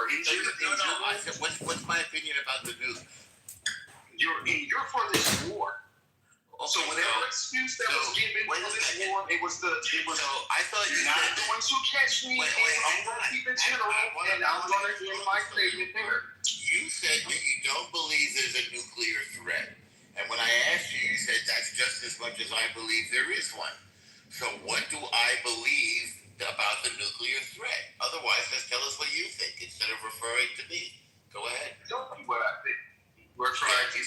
or injured. No. I said, what's my opinion about the nuke? You're for this war. Okay, so whatever excuse that was given for this war, it was. So I thought you not going to catch me. I'm going to keep it general, and I'm going to end my statement there. You said that you don't believe there's a nuclear threat, and when I asked you, you said that's just as much as I believe there is one. So what do I believe about the nuclear threat? Otherwise, just tell us what you think instead of referring to me. Go ahead. Tell me what I think. We're trying to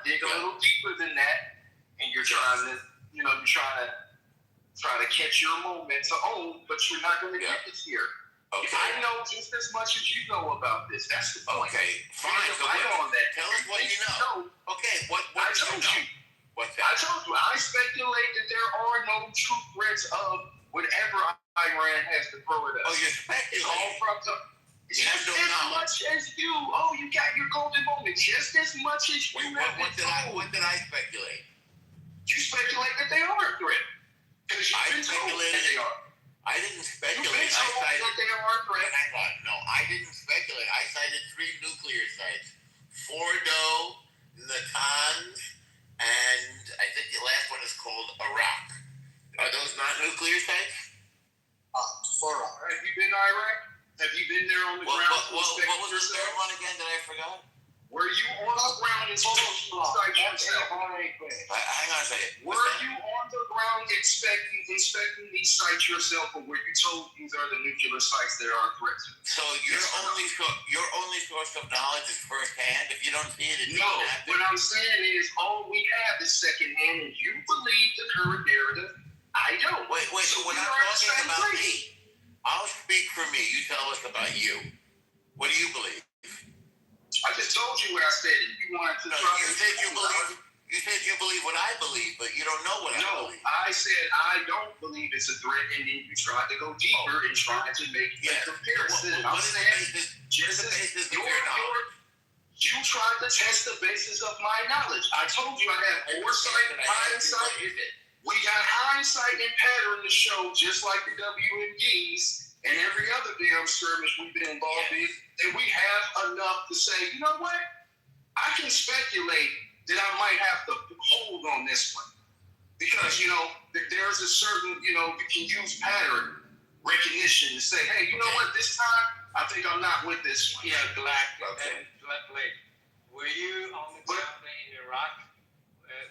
dig a little deeper than that. And you're trying to, try to catch your moment to own, but you're not going to get it here. Okay. I know just as much as you know about this. That's the point. Okay, fine. So on that. Tell us what you know. Okay, what I told you. What's that? I told you. I speculate that there are no true threats of whatever Iran has to throw at us. Oh, you're speculating. It's all from just as much as you. Oh, you got your golden moment. Just as much as you. What did I speculate? You speculate that they are a threat. Because you've been told that they are. I didn't speculate. You've been told that they are a threat. No, I didn't speculate. I cited 3 nuclear sites. Fordo, Natanz, and I think the last one is called Iraq. Are those not nuclear sites? Iraq. Have you been to Iraq? Have you been there on the ground? What was the third one again that I forgot? Were you on the ground inspecting yourself? Hang on a second. Were you on the ground inspecting these sites yourself, or were you told these are the nuclear sites that are a threat? So your only source of knowledge is firsthand. If you don't see it, no. What I'm saying is all we have is secondhand, and you believe the current narrative. I don't. Wait. So when I'm talking about me, I'll speak for me. You tell us about you. What do you believe? I just told you what I said, and you wanted to try to say you said you believe what I believe, but you don't know what I believe. No, I said I don't believe it's a threat, and then you tried to go deeper and tried to make a comparison. I'm saying just as you tried to test the basis of my knowledge. I told you I have foresight, hindsight. We got hindsight and pattern to show, just like the WMDs and every other damn skirmish we've been involved in. And we have enough to say, you know what? I can speculate that I might have to hold on this one. Because, there's a certain, you can use pattern recognition to say, hey, you know what? This time, I think I'm not with this one. Yeah, Black. Okay. Blake, were you on the ground in Iraq?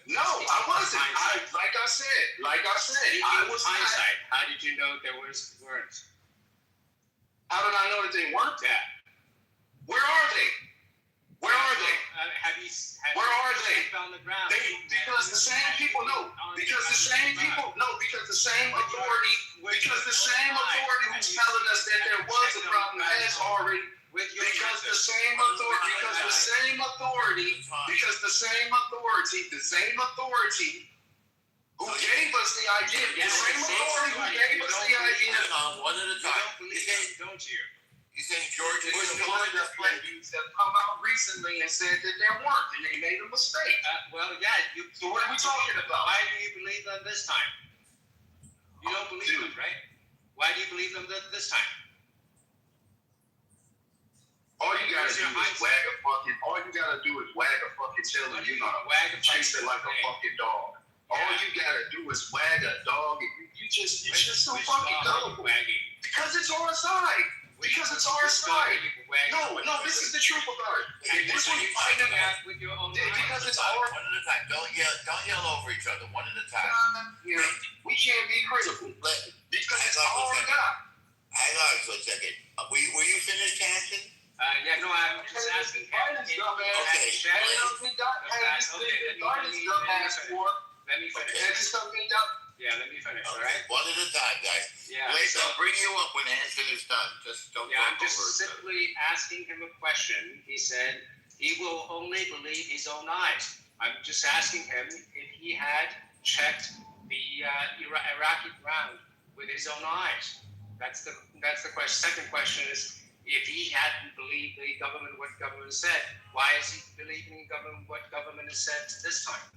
No, I wasn't. Like I said, I was hindsight. How did you know there weren't? How did I know that they weren't? Yeah. Where are they? Where are they? Where are they? On the ground. Because the same people know. Because the same authority who's telling us that there was a problem has already. Because the same authority who gave us the idea. The same authority who gave us the idea. One at a time. Don't you? You think George Bush have come out recently and said that there weren't, and they made a mistake. So what are we talking about? Why do you believe them this time? You don't believe them, right? Why do you believe them this time? All you gotta do is wag a fucking tail, and you're gonna chase it like a fucking dog. All you gotta do is wag a dog, and you're just so fucking dumb. Because it's our side. Because it's our side. No, this is the truth about it. This one you find out with your own. Because it's our. One at a time. Don't yell over each other. One at a time. We can't be critical. Because it's our God. Hang on for a second. Were you finished, Hanson? I'm just asking. Okay. Let me finish. Let me finish. All right. One at a time, guys. Yeah. Wait, I'll bring you up when Hanson is done. Just don't. Yeah, I'm just simply asking him a question. He said he will only believe his own eyes. I'm just asking him if he had checked the Iraqi ground with his own eyes. That's the question. Second question is, if he hadn't believed what government said, why is he believing what government has said this time?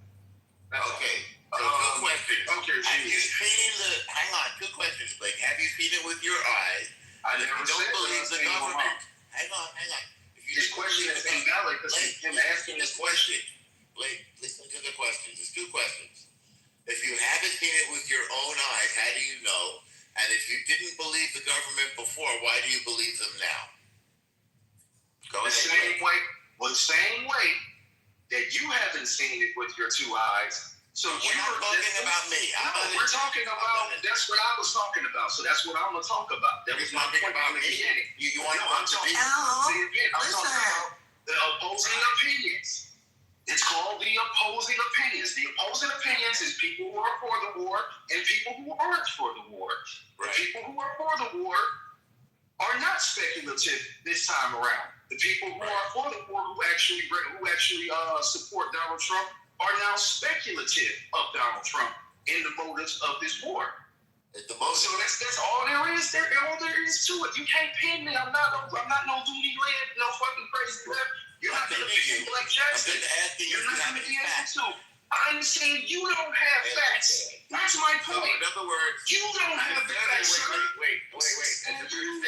That's okay. So two questions. Okay. Have you seen hang on, 2 questions, Blake. Have you seen it with your eyes? I never don't believe the government. Hang on. His question is invalid because him asking this question. Blake, listen to the questions. There's two questions. If you haven't seen it with your own eyes, how do you know? And if you didn't believe the government before, why do you believe them now? Go ahead. The same way that you haven't seen it with your two eyes. So we're not talking about me. We're talking about. That's what I was talking about. So that's what I'm gonna talk about. That was my point about the beginning. You want to talk about? I'm talking about the opposing opinions. It's called the opposing opinions. The opposing opinions is people who are for the war and people who aren't for the war. Right. The people who are for the war are not speculative this time around. The people who are for the war who actually support Donald Trump are now speculative of Donald Trump in the motives of this war. So that's all there is. All there is to it. You can't pin me. I'm not no Doody Land, no fucking crazy left. You're not gonna pin Blake Jackson. You're not gonna be able to. I'm saying you don't have facts. That's my point. In other words, you don't have the facts. Wait. You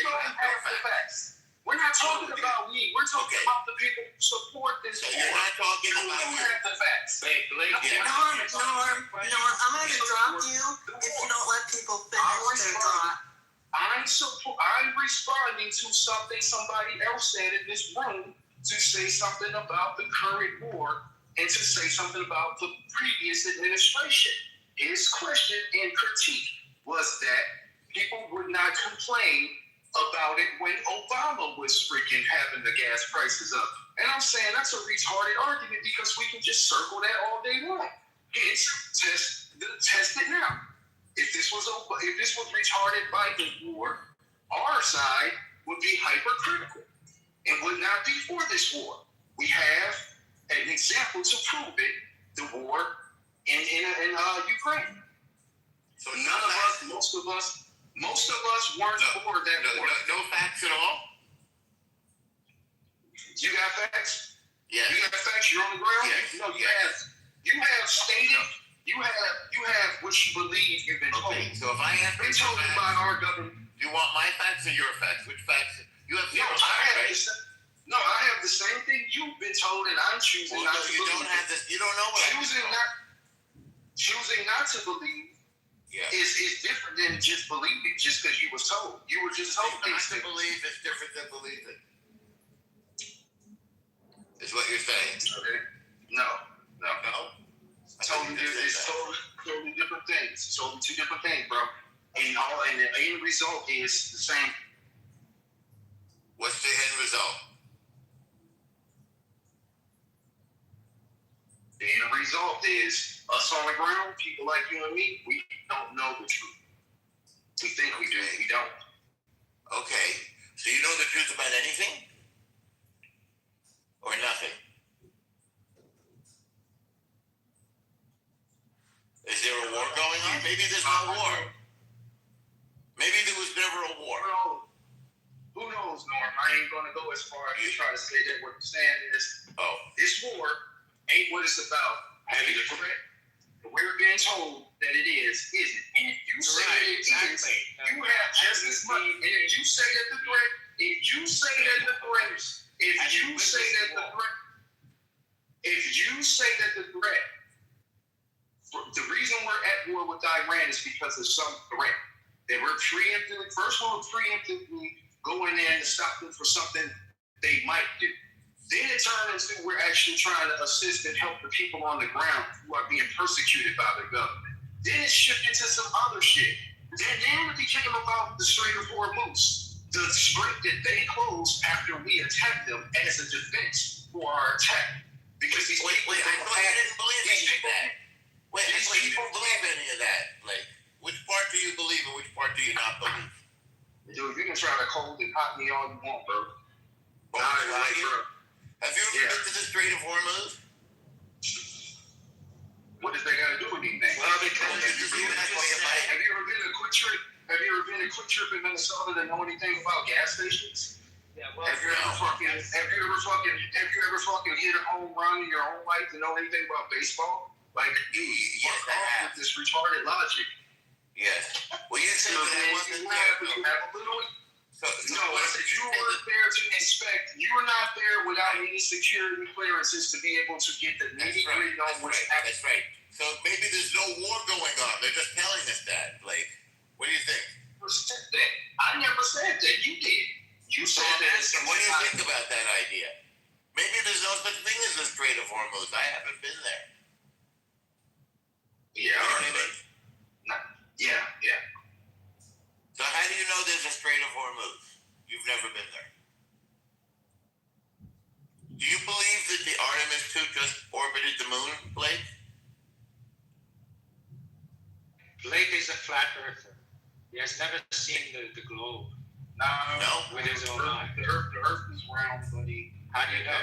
don't have the facts. We're not talking about me. We're talking about the people who support this. So you're not talking about you. Have the facts. Norm, I'm going to drop you if you don't let people finish their thought. I'm responding to something somebody else said in this room to say something about the current war and to say something about the previous administration. His question and critique was that people would not complain about it when Obama was freaking having the gas prices up. And I'm saying that's a retarded argument because we can just circle that all day long. It's test it now. If this was retarded by the war, our side would be hypercritical and would not be for this war. We have an example to prove it: the war in Ukraine. So most of us weren't for that war. No facts at all? You got facts? Yeah. You got facts? You're on the ground? Yes. No, you have stated, you have what you believe you've been told. Okay, so if I have been told by our government. Do you want my facts or your facts? Which facts? You have zero facts, right? No, I have the same thing you've been told, and I'm choosing not to believe. You don't know what Choosing not to believe is different than just believing just because you was told. You were just told not to believe is different than believing. Is what you're saying. Okay. No. Totally different things. Totally two different things, bro. And the end result is the same. What's the end result? The end result is us on the ground, people like you and me, we don't know the truth. We think we do, we don't. Okay. So you know the truth about anything? Or nothing? Is there a war going on? Maybe there's no war. Maybe there was never a war. Who knows, Norm? I ain't going to go as far as you try to say that what you're saying is, this war ain't what it's about. Having a threat. We're being told that it is, isn't. And if you say it is, you have just as much. And if you say that the threat, the reason we're at war with Iran is because of some threat. They were preemptively, first one was preemptively going in to stop them for something they might do. Then it turned into we're actually trying to assist and help the people on the ground who are being persecuted by the government. Then it shifted to some other shit. Then it became about the Strait of Hormuz, the strait that they closed after we attacked them as a defense for our attack. Because these people, I thought you didn't believe any of that. Wait, I thought you didn't believe any of that. Like, which part do you believe and which part do you not believe? Dude, you can try to cold and hot me all you want, bro. Have you ever been to the Strait of Hormuz? What does that got to do with anything? Well, because have you ever been a quick trip? Have you ever been a quick trip in Minnesota to know anything about gas stations? Yeah, well, have you ever fucking hit a home run in your own life to know anything about baseball? Like, yes, I have. With this retarded logic. Yes. Well, you said that I wasn't there. I said you were there to inspect. You're not there without any security clearances to be able to get the nitty-gritty on what's happening. That's right. So maybe there's no war going on. They're just telling us that, Blake. What do you think? I never said that. You did. You said that. What do you think about that idea? Maybe there's no such thing as the Strait of Hormuz. I haven't been there. Yeah. You know what I mean? Yeah. So how do you know there's a Strait of Hormuz? You've never been there. Do you believe that the Artemis 2 just orbited the moon, Blake? Blake is a flat earther. He has never seen the globe No? with his own eyes. The Earth is round, buddy. How do you know?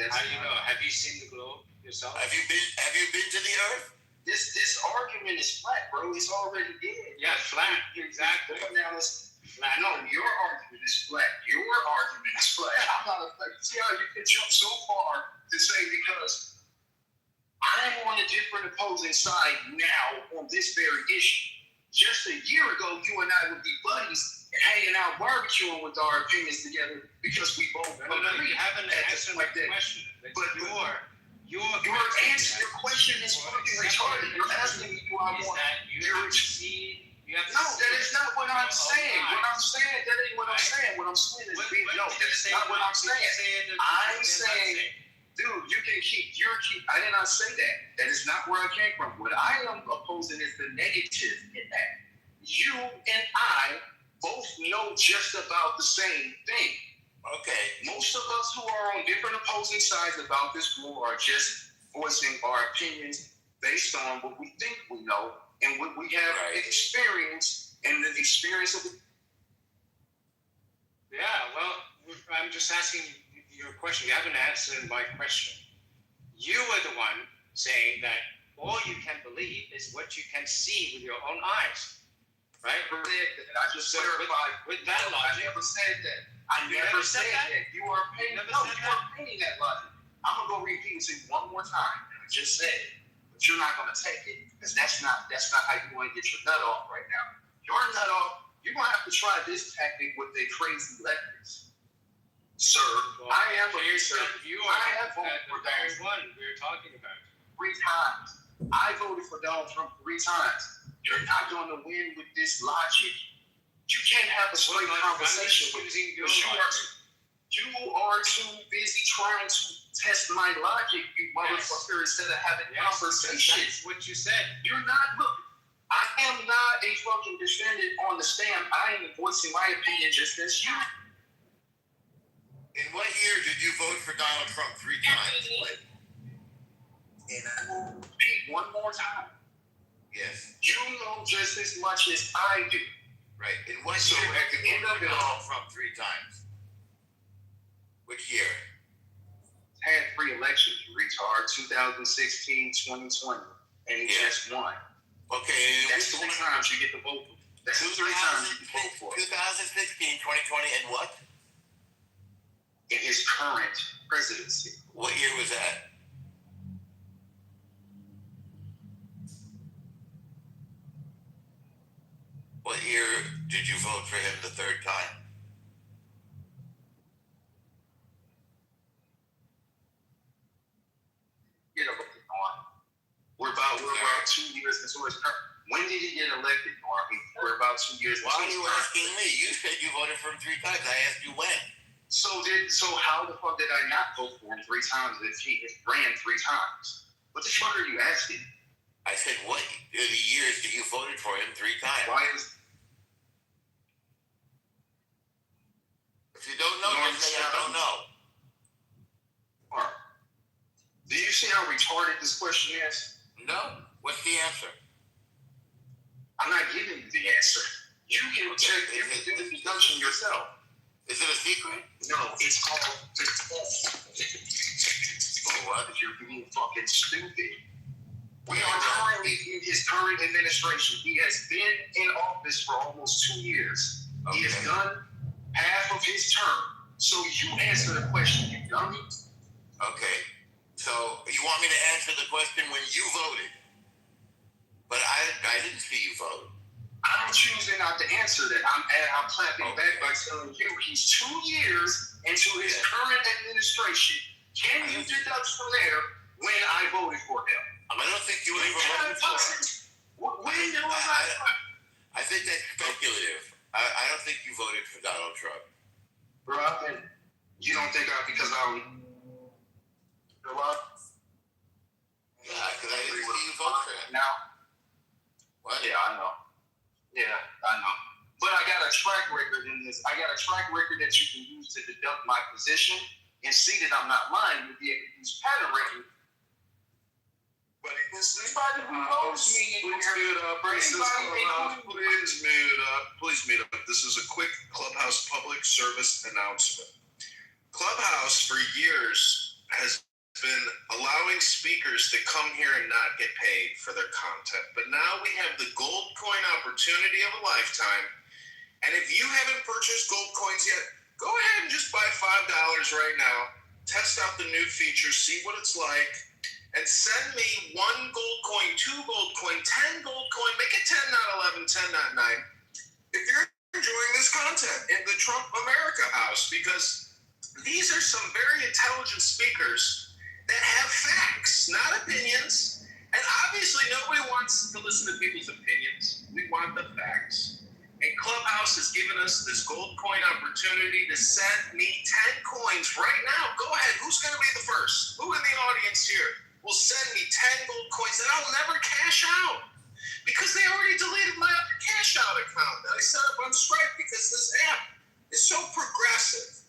How do you know? Have you seen the globe yourself? Have you been to the Earth? This argument is flat, bro. It's already dead. Yeah, flat. Exactly. Now let's. Flat. No, your argument is flat. Your argument is flat. I'm not a. See how you can jump so far to say because I'm on a different opposing side now on this very issue. Just a year ago, you and I would be buddies and hanging out barbecuing with our opinions together because we both agree. You haven't answered my question. But your question is fucking retarded. You're asking me, do I want your No, that is not what I'm saying. What I'm saying, that ain't what I'm saying. What I'm saying is, no, that's not what I'm saying. I'm saying, dude, I did not say that. That is not where I came from. What I am opposing is the negative in that. You and I both know just about the same thing. Okay. Most of us who are on different opposing sides about this war are just voicing our opinions based on what we think we know and what we have experienced and the experience of it. Yeah, well, I'm just asking your question. You haven't answered my question. You were the one saying that all you can believe is what you can see with your own eyes. Right? I just clarified with that logic. I never said that. I never said that. You are painting that logic. I'm going to go repeat it to you one more time. I just said it. But you're not going to take it because that's not how you want to get your nut off right now. Your nut off, you're going to have to try this tactic with the crazy electrics. Sir, Well, I am a researcher. I have voted for the very one we were talking about. 3 times. I voted for Donald Trump 3 times. You're not going to win with this logic. You can't have a straight conversation with me. You are too busy trying to test my logic, you motherfucker, instead of having conversations. That's what you said. You're not, look, I am not a fucking defendant on the stand. I am voicing my opinion just as you. In what year did you vote for Donald Trump 3 times? And I will repeat one more time. Yes. You know just as much as I do. Right. In what So year at the end of it all, Donald Trump 3 times? Which year? had 3 elections, you retard. 2016, 2020, and he just won. Okay. That's 3 times you get to vote for. That's 3 times you can vote for. 2016, 2020, and what? In his current presidency. What year was that? What year did you vote for him the 3rd time? You know, we're about 2 years into his term. When did he get elected, Marky? We're about 2 years. Why are you asking me? You said you voted for him 3 times. I asked you when. So how the fuck did I not vote for him 3 times if he ran 3 times? What the fuck are you asking? I said, what are the years that you voted for him 3 times? Why is? If you don't know, just say I don't know. Do you see how retarded this question is? No. What's the answer? I'm not giving you the answer. You can check. You can do the deduction yourself. Is it a secret? No, it's called the test. Oh, what? You're being fucking stupid. We are currently in his current administration. He has been in office for almost 2 years. Okay. He has done half of his term. So you answer the question, you dummy. Okay. So you want me to answer the question when you voted? But I didn't see you vote. I'm choosing not to answer that. I'm clapping back by telling you he's 2 years into his current administration. Can you deduct from there when I voted for him? I don't think you ever voted for him. When do I think that's speculative. I don't think you voted for Donald Trump. Bro, you don't think because I don't. Yeah, because I didn't see you vote for him. Now? What? Yeah, I know. But I got a track record in this. I got a track record that you can use to deduct my position and see that I'm not lying. You'll be able to use pattern recognition. But anybody who knows me, Please mute up. This is a quick Clubhouse public service announcement. Clubhouse for years has been allowing speakers to come here and not get paid for their content. But now we have the gold coin opportunity of a lifetime. And if you haven't purchased gold coins yet, go ahead and just buy $5 right now. Test out the new features, see what it's like, and send me 1 gold coin, 2 gold coin, 10 gold coin, make it 10, not 11, 10, not 9. If you're enjoying this content in the Trump America house, because these are some very intelligent speakers that have facts, not opinions. And obviously nobody wants to listen to people's opinions. We want the facts. And Clubhouse has given us this gold coin opportunity to send me 10 coins right now. Go ahead. Who's going to be the first? Who in the audience here will send me 10 gold coins that I'll never cash out? Because they already deleted my other cash out account that I set up on Stripe because this app is so progressive.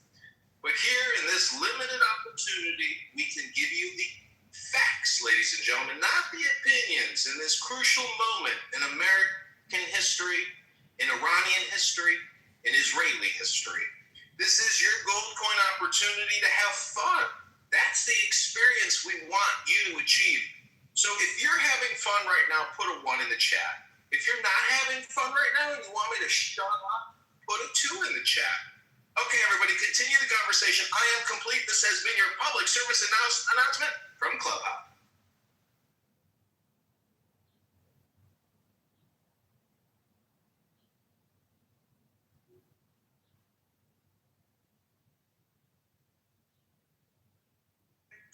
But here in this limited opportunity, we can give you the facts, ladies and gentlemen, not the opinions in this crucial moment in American history, in Iranian history, in Israeli history. This is your gold coin opportunity to have fun. That's the experience we want you to achieve. So if you're having fun right now, put a 1 in the chat. If you're not having fun right now and you want me to shut up, put a 2 in the chat. Okay, everybody, continue the conversation. I am complete. This has been your public service announcement from Clubhouse.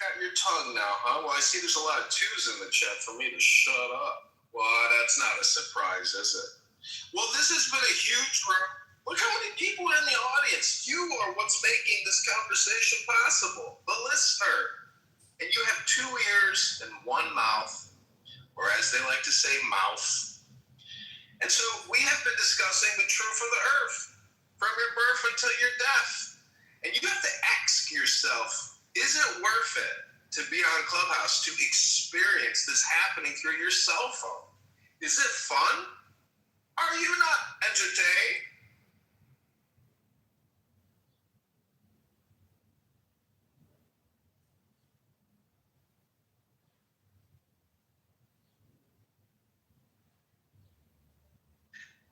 Got your tongue now, huh? Well, I see there's a lot of 2s in the chat for me to shut up. Well, that's not a surprise, is it? Well, this has been a huge... Look how many people are in the audience. You are what's making this conversation possible. The listener. And you have 2 ears and 1 mouth, or as they like to say, mouth. And so we have been discussing the truth of the earth from your birth until your death. And you have to ask yourself, is it worth it to be on Clubhouse, to experience this happening through your cell phone? Is it fun? Are you not entertained?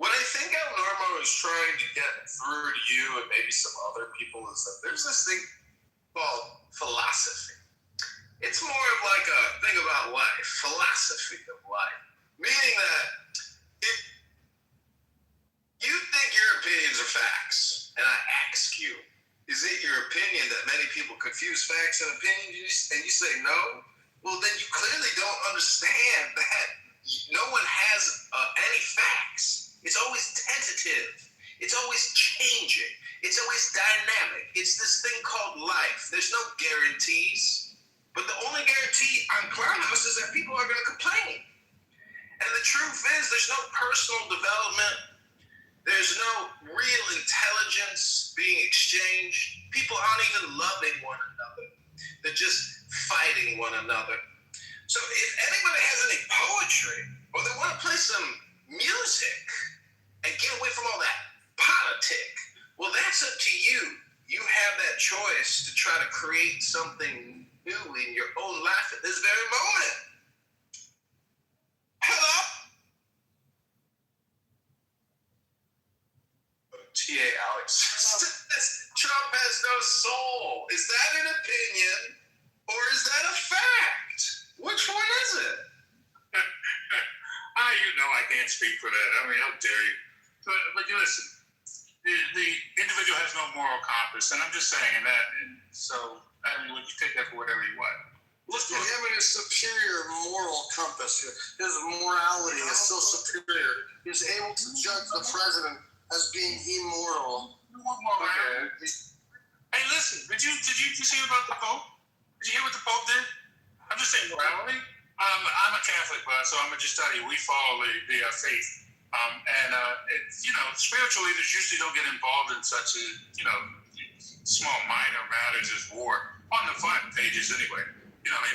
What I think El Normo is trying to get through to you and maybe some other people is that there's this thing called philosophy. It's more of like a thing about life, philosophy of life. Meaning that if you think your opinions are facts, and I ask you, is it your opinion that many people confuse facts and opinions, and you say no? Well, then you clearly don't understand that no one has any facts. It's always tentative. It's always changing. It's always dynamic. It's this thing called life. There's no guarantees. But the only guarantee on Clubhouse is that people are going to complain. And the truth is, there's no personal development. There's no real intelligence being exchanged. People aren't even loving one another. They're just fighting one another. So if anybody has any poetry, or they want to play some music and get away from all that politic, well, that's up to you. You have that choice to try to create something new in your own life at this very moment. Hello? T.A. Alex. Trump has no soul. Is that an opinion or is that a fact? Which one is it? You know I can't speak for that. I mean, how dare you? But you listen, the individual has no moral compass, and I'm just saying that. And so, I mean, you take that for whatever you want. Look at him and his superior moral compass. His morality is so superior. He's able to judge the president as being immoral. Okay. Hey, listen, did you hear about the Pope? Did you hear what the Pope did? I'm just saying morality. I'm a Catholic, so I'm gonna just tell you we follow the faith. Spiritual leaders usually don't get involved in such small minor matters as war on the front pages anyway.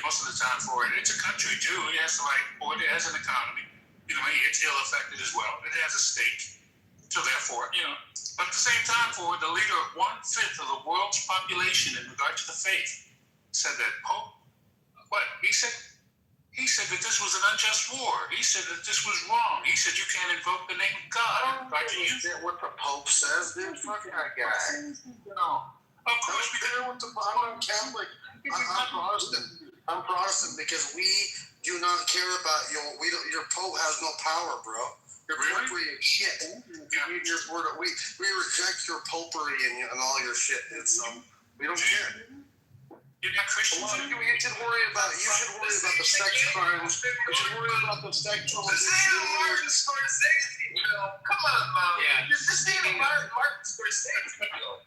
Most of the time for it, it's a country too. It has it has an economy. It's ill affected as well. It has a state. So therefore, but at the same time, for the leader of 1/5 of the world's population in regard to the faith said that Pope, what he said that this was an unjust war. He said that this was wrong. He said you can't invoke the name of God. Is that what the Pope says, dude? Fuck that guy. Of course, I'm not Catholic. I'm Protestant. I'm Protestant because we do not care about your Pope has no power, bro. Your popery is shit. We reject your popery and all your shit. We don't care. You're not Christian. You should worry about the sex crimes. You should worry about the sexual abuse. Martin Scorsese film. Come on, Mom. Yeah. This ain't a Martin Scorsese film.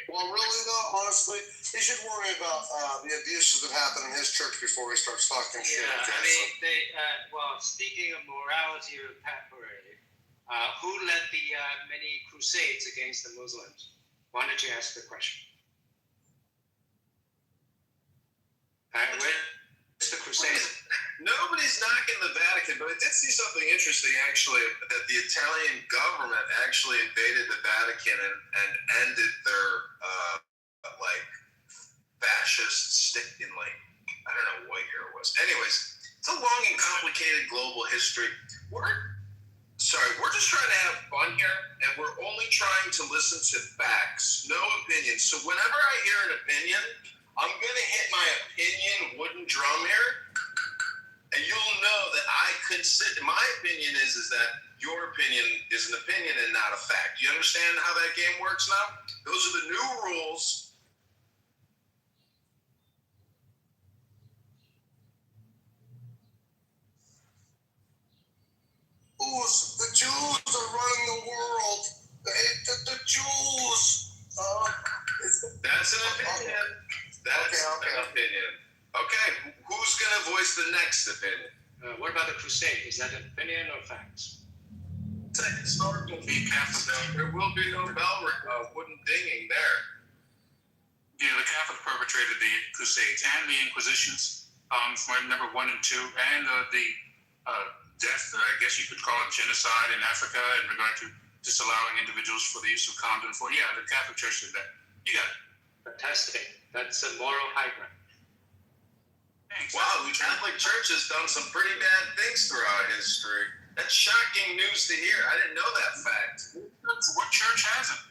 Well, really though, honestly, he should worry about the abuses that happen in his church before he starts talking shit. Speaking of morality or papery, who led the many crusades against the Muslims? Why don't you ask the question? Where's the crusade? Nobody's knocking the Vatican, but I did see something interesting actually, that the Italian government actually invaded the Vatican and ended their fascist stick in I don't know what year it was. Anyways, it's a long and complicated global history. We're just trying to have fun here, and we're only trying to listen to facts, no opinions. So whenever I hear an opinion, I'm going to hit my opinion wooden drum here, and you'll know that my opinion is that your opinion is an opinion and not a fact. You understand how that game works now? Those are the new rules. The Jews are running the world. The Jews. That's an opinion. That's an opinion. Okay, who's going to voice the next opinion? What about the crusade? Is that an opinion or facts? It's a historical feat, Catholic. There will be no bell wooden dinging there. The Catholics perpetrated the Crusades and the Inquisitions from number 1 and 2, and the death, I guess you could call it genocide in Africa in regard to disallowing individuals for the use of condoms. The Catholic Church did that. You got it. Fantastic. That's a moral high ground. Thanks. Wow, the Catholic Church has done some pretty bad things throughout history. That's shocking news to hear. I didn't know that fact. What church hasn't?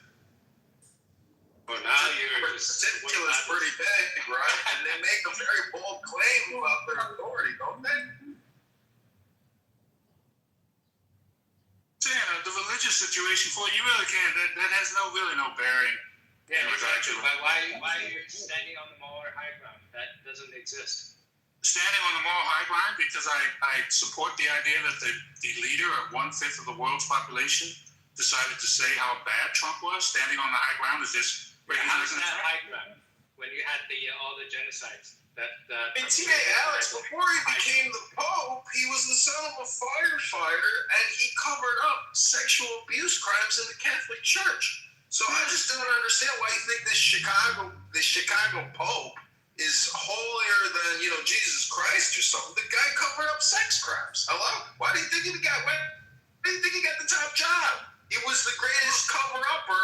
Well, now you're ridiculous, pretty big, right? And they make a very bold claim about their authority, don't they? The religious situation for you really can't. That has really no bearing. Yeah, exactly. But why are you standing on the moral high ground? That doesn't exist. Standing on the moral high ground because I support the idea that the leader of 1/5 of the world's population decided to say how bad Trump was. Standing on the high ground is just. How is that high ground when you had all the genocides? Alex, before he became the Pope, he was the son of a firefighter, and he covered up sexual abuse crimes in the Catholic Church. So I just don't understand why you think this Chicago Pope is holier than Jesus Christ or something. The guy covered up sex crimes. Hello? Why do you think he got the top job? He was the greatest cover-upper,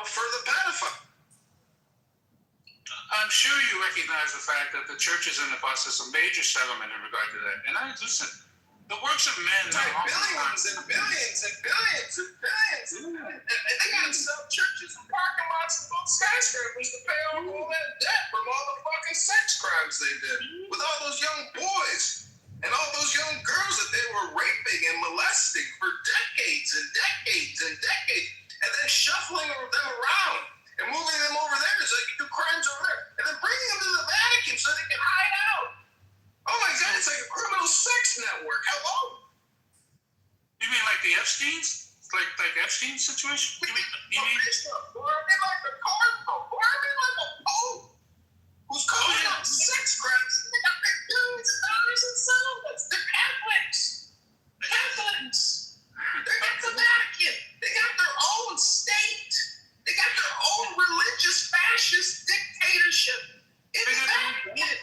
for the pedophile. I'm sure you recognize the fact that the church is in the process of major settlement in regard to that. And listen, the works of men are billions and billions and billions and billions. And they got to sell churches and parking lots and build skyscrapers to pay off all that debt from all the fucking sex crimes they did with all those young boys and all those young girls that they were raping and molesting. Epstein situation? You mean? Or are they like a cardinal? Or are they like a pope who's calling out sex crimes? They got their billions of dollars in settlements. They're Catholics. Catholics. They're not the Vatican. They got their own state. They got their own religious fascist dictatorship in the Vatican.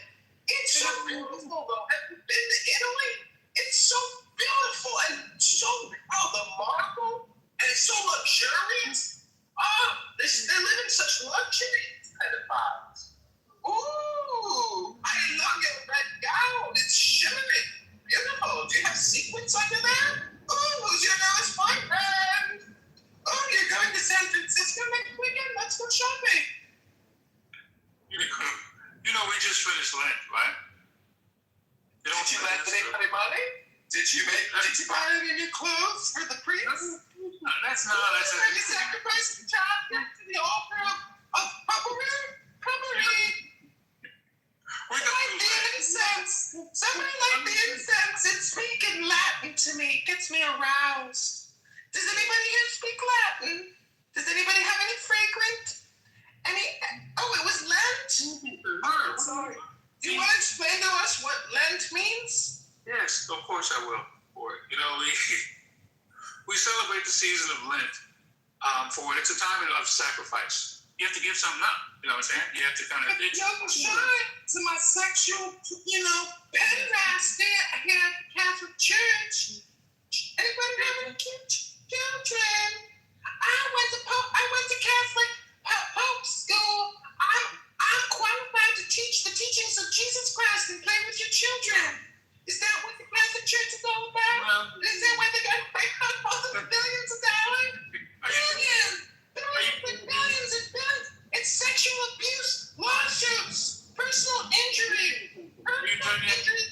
It's so beautiful, though. Have you been to Italy? It's so beautiful and so the marble, and it's so luxurious. Oh, they live in such luxury. Pedophiles. Ooh, I love your red gown. It's shimmering. Beautiful. Do you have sequins under there? Ooh, who's your newest boyfriend? Oh, you're going to San Francisco next weekend? Let's go shopping. You know, we just finished Lent, right? Did you lend anybody money? Did you buy any new clothes for the priest? That's not. Did you sacrifice the child to the altar of potpourri? Light the incense. Somebody light the incense and speak in Latin to me. It gets me aroused. Does anybody here speak Latin? Does anybody have any fragrant? Oh, it was Lent? Sorry. Do you want to explain to us what Lent means? Yes, of course I will. You know, we celebrate the season of Lent for it. It's a time of sacrifice. You have to give something up. You know what I'm saying? You have to kind of. Don't shy to my sexual, pederasty here at the Catholic Church. Anybody have any cute children? I went to Catholic Pope school. I'm qualified to teach the teachings of Jesus Christ and play with your children. Is that what the Catholic Church is all about? Is that why they got all the billions of dollars? Billions and billions. It's sexual abuse, lawsuits, personal injury,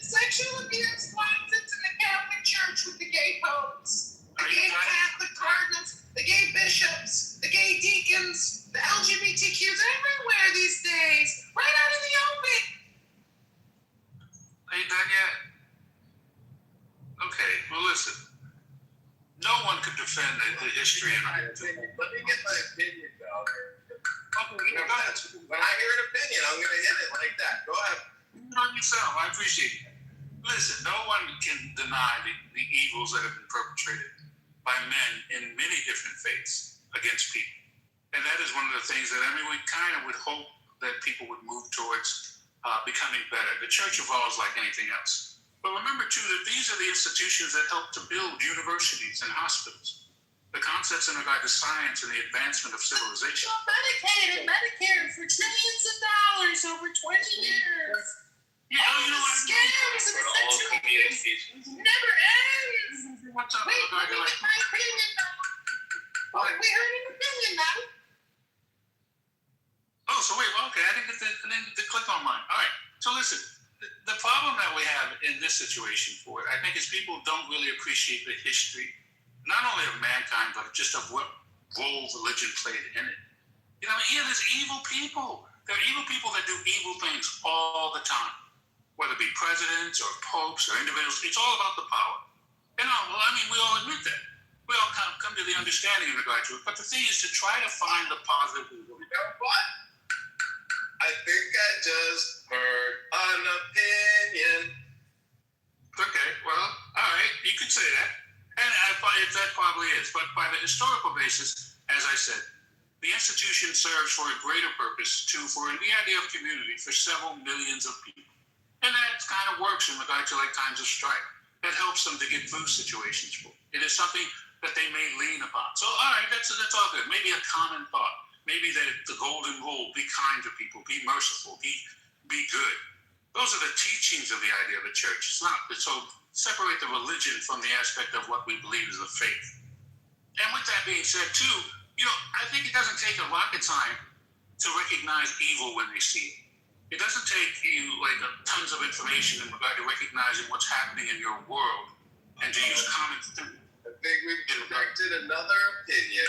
sexual abuse lawsuits in the Catholic Church with the gay popes, the gay Catholic cardinals, the gay bishops, the gay deacons, the LGBTQs everywhere these days, right out in the open. Are you done yet? Okay, well listen. No one could defend the history of Let me get my opinion out here. When I hear an opinion, I'm going to hit it like that. Go ahead. on yourself. I appreciate it. Listen, no one can deny the evils that have been perpetrated by men in many different faiths against people. And that is one of the things that, we kind of would hope that people would move towards becoming better. The church evolves like anything else. But remember, too, that these are the institutions that help to build universities and hospitals. The concepts in regard to science and the advancement of civilization. Medicaid and Medicare for trillions of dollars over 20 years. Scams and sexual abuse never ends. What's up? Wait, let me get my opinion now. We heard an opinion now. Oh, so wait, well, okay, I didn't get the click on mine. All right, so listen, the problem that we have in this situation for it, I think, is people don't really appreciate the history, not only of mankind, but just of what role religion played in it. There's evil people. There are evil people that do evil things all the time, whether it be presidents or popes or individuals. It's all about the power. We all admit that. We all come to the understanding in regard to it. But the thing is to try to find the positive. You know what? I think I just heard an opinion. Okay, well, all right, you could say that. And that probably is. But by the historical basis, as I said, the institution serves for a greater purpose, for the idea of community for several millions of people. And that kind of works in regard to times of strife. That helps them to get through situations. It is something that they may lean upon. So, all right, that's all good. Maybe a common thought. Maybe the golden rule: be kind to people, be merciful, be good. Those are the teachings of the idea of the church. It's not so separate the religion from the aspect of what we believe is the faith. And with that being said, too, I think it doesn't take a rocket science to recognize evil when they see it. It doesn't take you tons of information in regard to recognizing what's happening in your world and to use common sense. I think we've detected another opinion.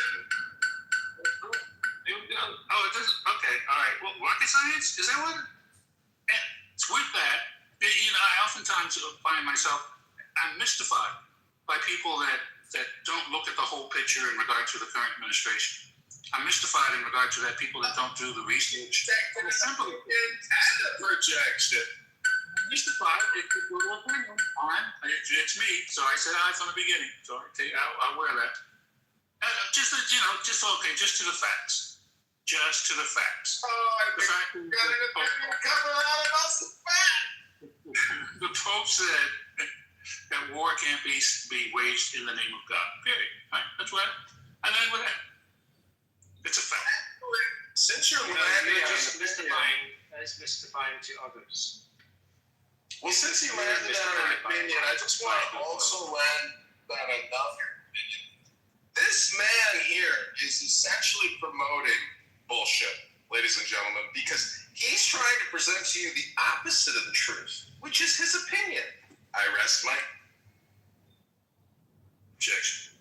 There we go. Oh, it doesn't. Okay, all right. Well, rocket science, is that what? And with that, I oftentimes find myself, I'm mystified by people that that don't look at the whole picture in regard to the current administration. I'm mystified in regard to that people that don't do the research. And simple intent projection. Mystified, it could go to a opinion. Fine, it's me. So I said from the beginning. So I'll wear that. Just to the facts. Just to the facts. Oh, I The think fact you got it coming out of us the fact. the Pope said that war can't be waged in the name of God. Period. Right? That's what. And then with that, it's a fact. Since you're You're landing just on mystifying to others. well, since you landed on an opinion, I just want to also land on another opinion. This man here is essentially promoting bullshit, ladies and gentlemen, because he's trying to present to you the opposite of the truth, which is his opinion. I rest my objection.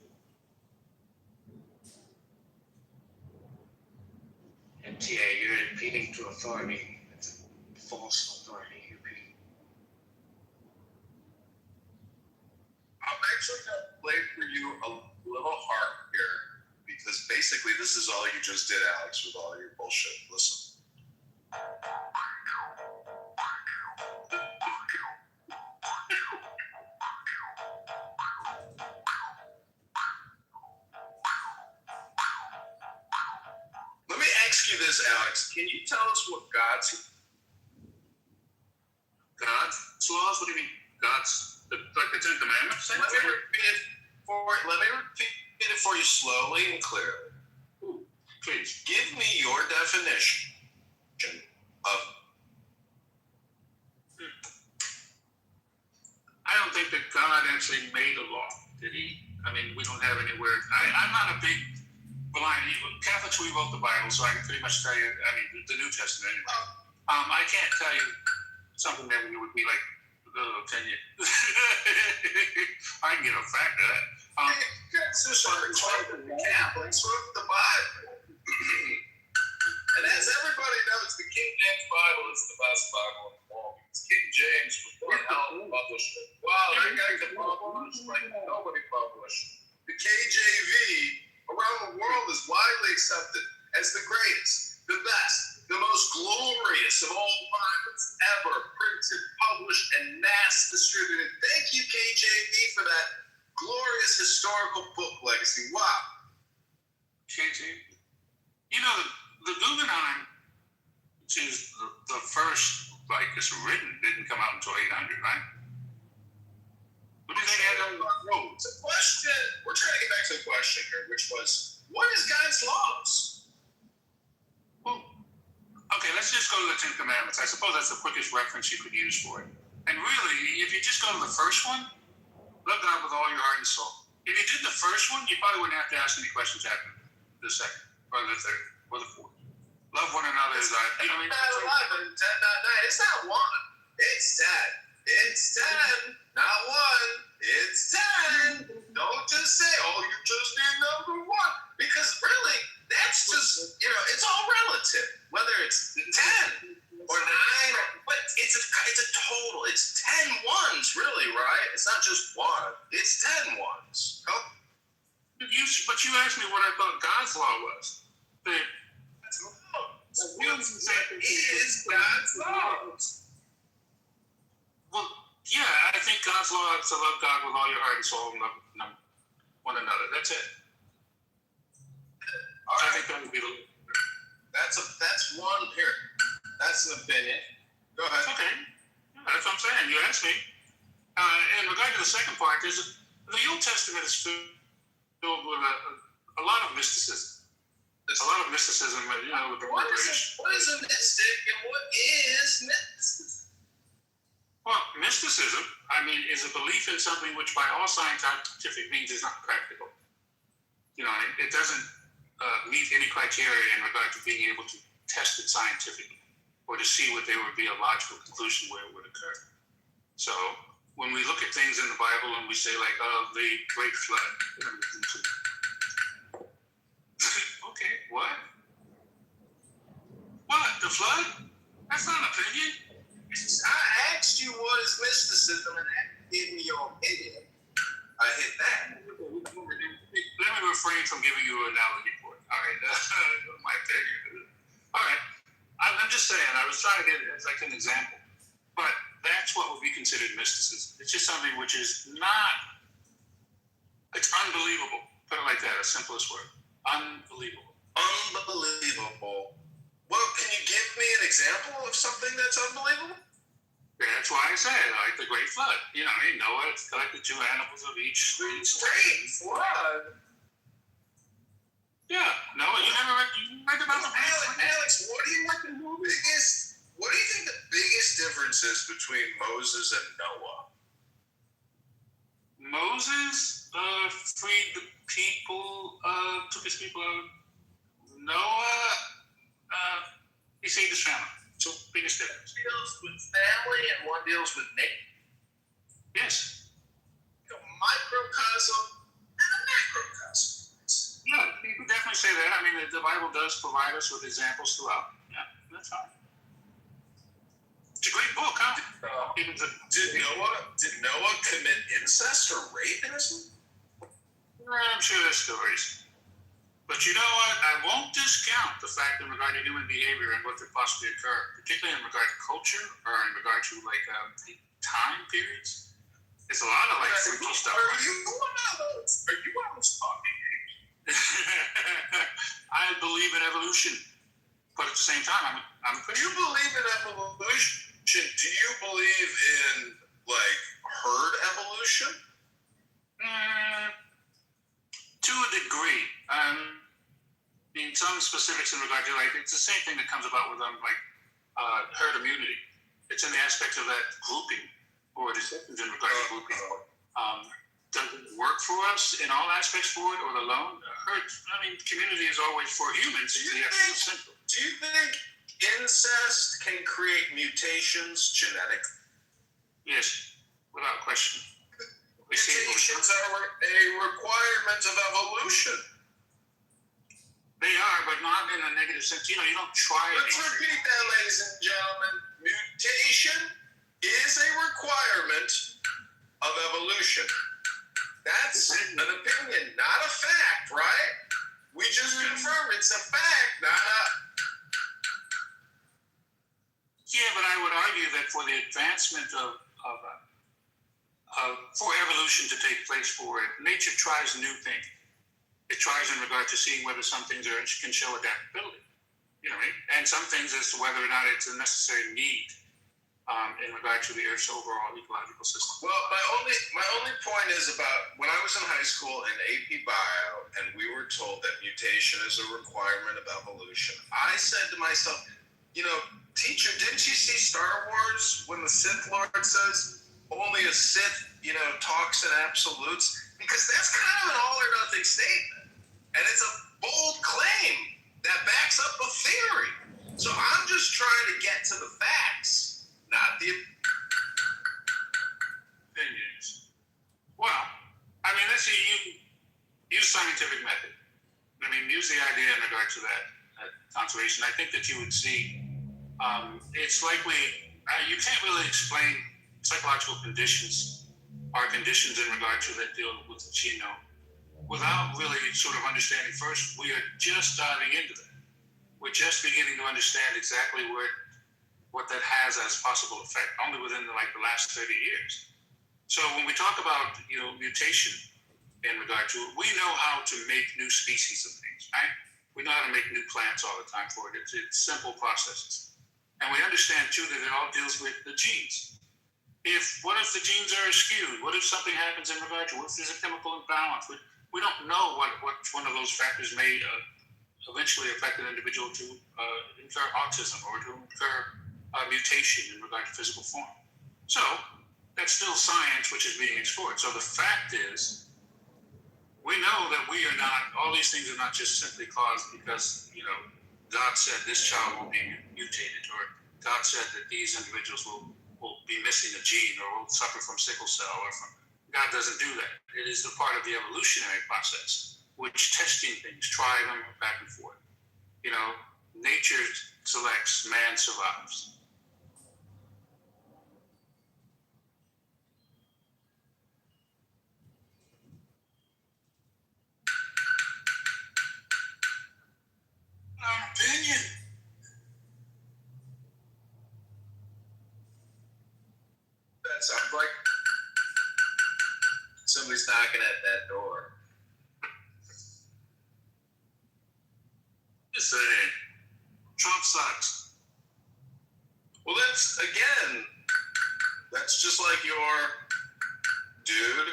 MTA, you're appealing to authority. It's a false authority you're appealing. I'm actually going to play for you a little harp here, because basically this is all you just did, Alex, with all your bullshit. Listen. Let me ask you this, Alex. Can you tell us what God's laws? What do you mean? Like the Ten Commandments? Let me repeat it for you slowly and clearly. Please. Give me your definition of. I don't think that God actually made a law, did he? I mean, we don't have anywhere. I'm not a big blind. Catholics rewrote the Bible, so I can pretty much tell you. I mean, the New Testament anyway. I can't tell you something that would be like, can you? I can get a fact of that. Catholics wrote the Bible. And as everybody knows, the King James Bible is the best Bible in the world. Because King James was one hell of a publisher. Wow, that guy can publish like nobody published. The KJV around the world is widely accepted as the greatest, the best, the most glorious of all Bibles ever printed, published, and mass distributed. Thank you, KJV, for that glorious historical book legacy. Wow. KJV. You know, the Guggenheim, which is the first, like, it's written, didn't come out until 800, right? What do you think had on the road? It's a question. We're trying to get back to the question here, which was, what is God's laws? Well, okay, let's just go to the Ten Commandments. I suppose that's the quickest reference you could use for it. And really, if you just go to the first one, love God with all your heart and soul. If you did the first one, you probably wouldn't have to ask any questions after the second, or the third, or the fourth. Love one another as I mean, It's not 11, 10, not 9. It's not 1. It's 10. It's 10. Not 1. It's 10. Don't just say, oh, you just need number 1. Because really, that's just, it's all relative. Whether it's 10 or 9, but it's a total. It's 10 ones, really, right? It's not just 1. It's 10 ones. Oh. But you asked me what I thought God's law was. What is God's laws? Well, yeah, I think God's law is to love God with all your heart and soul and love one another. That's it. All right. I think that would be the. That's one here. That's an opinion. Go ahead. Okay, that's what I'm saying. You asked me. In regard to the second part, the Old Testament is filled with a lot of mysticism. There's a lot of mysticism, with the What word. is a mystic and what is mysticism? Well, mysticism, is a belief in something which by all scientific means is not practical. It doesn't meet any criteria in regard to being able to test it scientifically or to see what there would be a logical conclusion where it would occur. So when we look at things in the Bible and we say like, oh, the great flood. Okay, what? What? The flood? That's not an opinion. I asked you what is mysticism and that gave me your opinion. I hit that. me refrain from giving you an analogy for it. All right, my opinion. All right, I'm just saying. I was trying to get it as like an example, but that's what would be considered mysticism. It's just something which is not. It's unbelievable. Put it like that. The simplest word. Unbelievable. Unbelievable. Well, can you give me an example of something that's unbelievable? That's why I said, like the Great Flood. You know, Noah collected 2 animals of each. Great flood. Yeah, Noah. You never read about the Alex, what do you think the biggest difference is between Moses and Noah? Moses freed the people, took his people out. Noah, he saved his family. So biggest difference. One deals with family and one deals with name. Yes. A microcosm and a macrocosm. Yeah, you could definitely say that. I mean, the Bible does provide us with examples throughout. Yeah, that's fine. It's a great book, huh? Did Noah commit incest or rape in his life? I'm sure there's stories. But you know what? I won't discount the fact in regard to human behavior and what could possibly occur, particularly in regard to culture or in regard to like the time periods. There's a lot of like freaky stuff. Are you one of those talking? I believe in evolution, but at the same time, I'm Do you believe in evolution? Do you believe in like herd evolution? To a degree. In some specifics in regard to like it's the same thing that comes about with herd immunity. It's in the aspect of that grouping or decisions in regard to grouping. Does it work for us in all aspects for it or the lone? Community is always for humans. Do you think incest can create mutations genetically? Yes, without question. Mutations are a requirement of evolution. They are, but not in a negative sense. You don't try it. Let's repeat that, ladies and gentlemen. Mutation is a requirement of evolution. That's an opinion, not a fact, right? We just confirmed it's a fact, not a... Yeah, but I would argue that for the advancement for evolution to take place for it, nature tries new things. It tries in regard to seeing whether some things can show adaptability. You know what I mean? And some things as to whether or not it's a necessary need in regard to the Earth's overall ecological system. Well, my only point is about when I was in high school in AP Bio and we were told that mutation is a requirement of evolution, I said to myself, teacher, didn't you see Star Wars when the Sith Lord says only a Sith, talks in absolutes? Because that's kind of an all or nothing statement. And it's a bold claim that backs up a theory. So I'm just trying to get to the facts, not the opinions. Well, let's see, you use scientific method. Use the idea in regard to that conservation. I think that you would see it's likely, you can't really explain psychological conditions or conditions in regard to that deal with the genome without really sort of understanding first, we are just diving into that. We're just beginning to understand exactly what that has as possible effect, only within the last 30 years. So when we talk about, mutation in regard to it, we know how to make new species of things, right? We know how to make new plants all the time for it. It's simple processes. And we understand, too, that it all deals with the genes. What if the genes are skewed? What if something happens in regard to, what if there's a chemical imbalance? We don't know what one of those factors may eventually affect an individual to incur autism or to incur mutation in regard to physical form. So that's still science which is being explored. So the fact is, we know that we are not, all these things are not just simply caused because, God said this child will be mutated, or God said that these individuals will be missing a gene or will suffer from sickle cell God doesn't do that. It is a part of the evolutionary process, which testing things, try them back and forth. Nature selects, man survives. like somebody's knocking at that door. Just saying, Trump sucks. Well, that's just like your dude.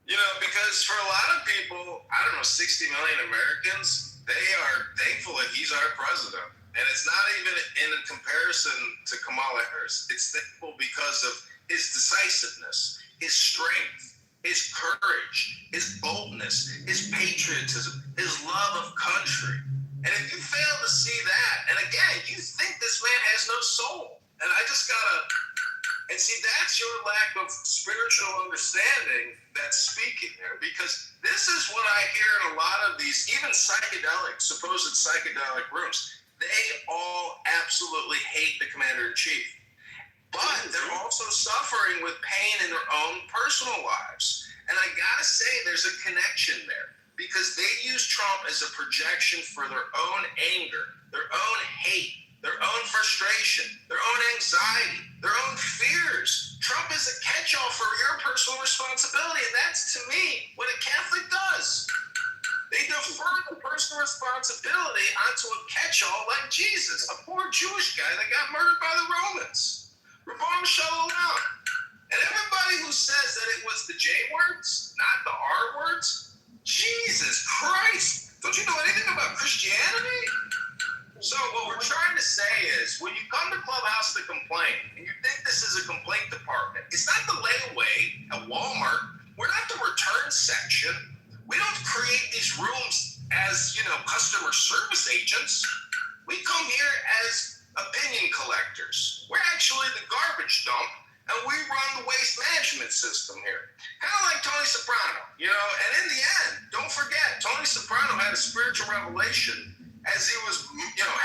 You know, because for a lot of people, I don't know, 60 million Americans, they are thankful that he's our president. And it's not even in a comparison to Kamala Harris. It's thankful because of his decisiveness, his strength, his courage, his boldness, his patriotism, his love of country. And if you fail to see that, and again, you think this man has no soul. And I just gotta, and see, that's your lack of spiritual understanding that's speaking there. Because this is what I hear in a lot of these, even supposed psychedelic rooms. They all absolutely hate the commander-in-chief. But they're also suffering with pain in their own personal lives. And I gotta say, there's a connection there. Because they use Trump as a projection for their own anger, their own hate, their own frustration, their own anxiety, their own fears. Trump is a catch-all for your personal responsibility, and that's, to me, what a Catholic does. They defer the personal responsibility onto a catch-all like Jesus, a poor Jewish guy that got murdered by the Romans. Rabban Shalom. And everybody who says that it was the J words, not the R words, Jesus Christ, don't you know anything about Christianity? So what we're trying to say is, when you come to Clubhouse to complain, and you think this is a complaint department, it's not the layaway at Walmart. We're not the return section. We don't create these rooms as, customer service agents. We come here as opinion collectors. We're actually the garbage dump, and we run the waste management system here. Kind of like Tony Soprano, and in the end, don't forget, Tony Soprano had a spiritual revelation as he was,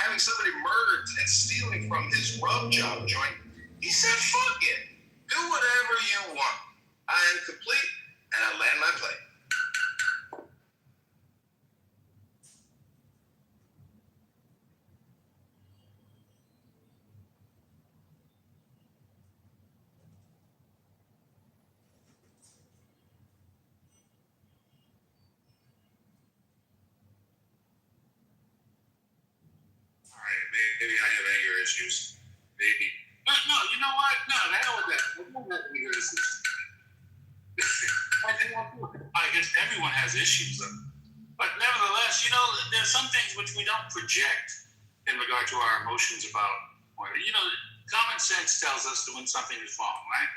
having somebody murdered and stealing from his rub job joint. He said, fuck it, do whatever you want. I am complete, and I land my plane. Maybe I have anger issues. Maybe. But no, you know what? No, the hell with that. I don't have anger issues. I guess everyone has issues, though. But nevertheless, there's some things which we don't project in regard to our emotions about. Common sense tells us that when something is wrong, right?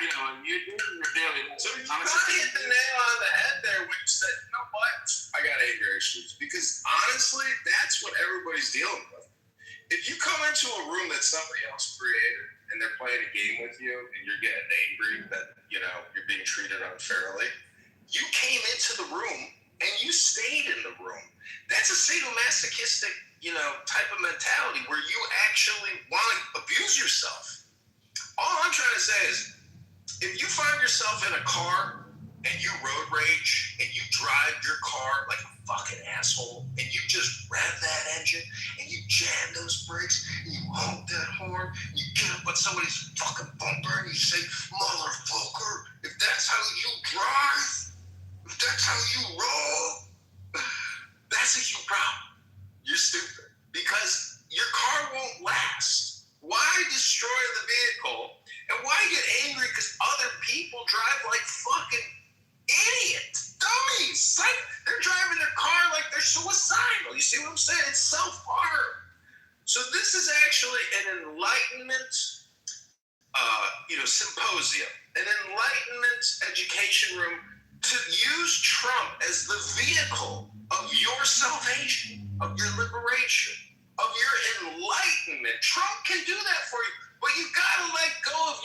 And you're doing your daily. So you kind of hit the nail on the head there when you said, you know what? I got anger issues. Because honestly, that's what everybody's dealing with. If you come into a room that somebody else created and they're playing a game with you and you're getting angry that, you're being treated unfairly, you came into the room and you stayed in the room. That's a sadomasochistic, type of mentality where you actually want to abuse yourself. All I'm trying to say is, if you find yourself in a car and you road rage and you drive your car like a fucking asshole and you just rev that engine and you jam those brakes and you honk that horn, and you get up on somebody's fucking bumper and you say, motherfucker, if that's how you drive, if that's how you roll, that's a huge problem. You're stupid. Because your car won't last. Why destroy the vehicle? And why get angry because other people drive like fucking idiots, dummies? They're driving their car like they're suicidal. You see what I'm saying? It's self-harm. So this is actually an enlightenment, symposium, an enlightenment education room to use Trump as the vehicle of your salvation, of your liberation, of your enlightenment. Trump can do that for you, but you gotta let go of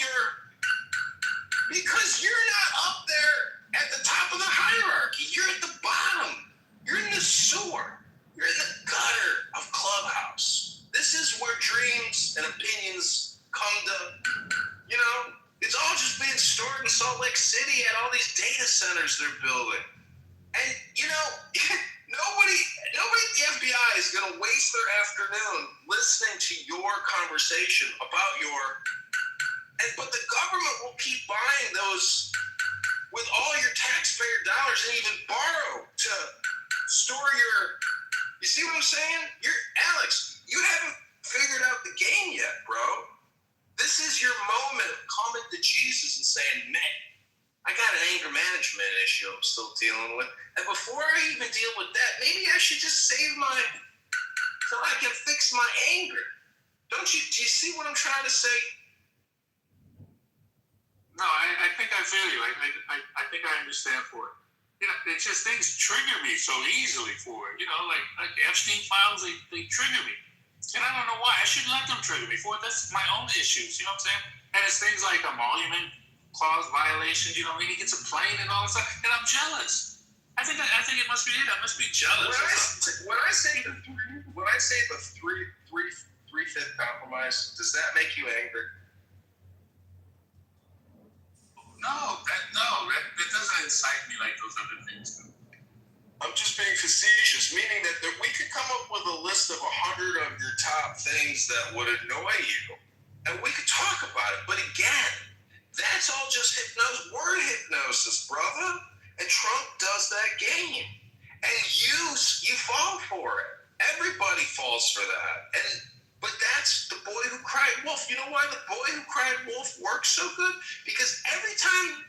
because you're not up there at the top of the hierarchy. You're at the bottom. You're in the sewer. You're in the gutter of Clubhouse. This is where dreams and opinions come to, it's all just being stored in Salt Lake City at all these data centers they're building. And, nobody at the FBI is going to waste their afternoon listening to your conversation about your But the government will keep buying those with all your taxpayer dollars and even borrow to store your. You see what I'm saying? Alex, you haven't figured out the game yet, bro. This is your moment of coming to Jesus and saying, man, I got an anger management issue I'm still dealing with. And before I even deal with that, maybe I should just save so I can fix my anger. Do you see what I'm trying to say? No, I think I feel you. I think I understand for it. You know, it's just things trigger me so easily for it. You know, like Epstein files, they trigger me. And I don't know why. I shouldn't let them trigger me for it. That's my own issues. You know what I'm saying? And it's things like emolument clause violations. You know, when he gets a plane and all that stuff. And I'm jealous. I think it must be it. I must be jealous. When I say the three-fifth compromise, does that make you angry? No, that doesn't incite me like those other things do. I'm just being facetious, meaning that we could come up with a list of 100 of your top things that would annoy you, and we could talk about it. But again, that's all just word hypnosis, brother. And Trump does that game, and you fall for it. Everybody falls for that, but that's the boy who cried wolf. You know why the boy who cried wolf works so good? Because every time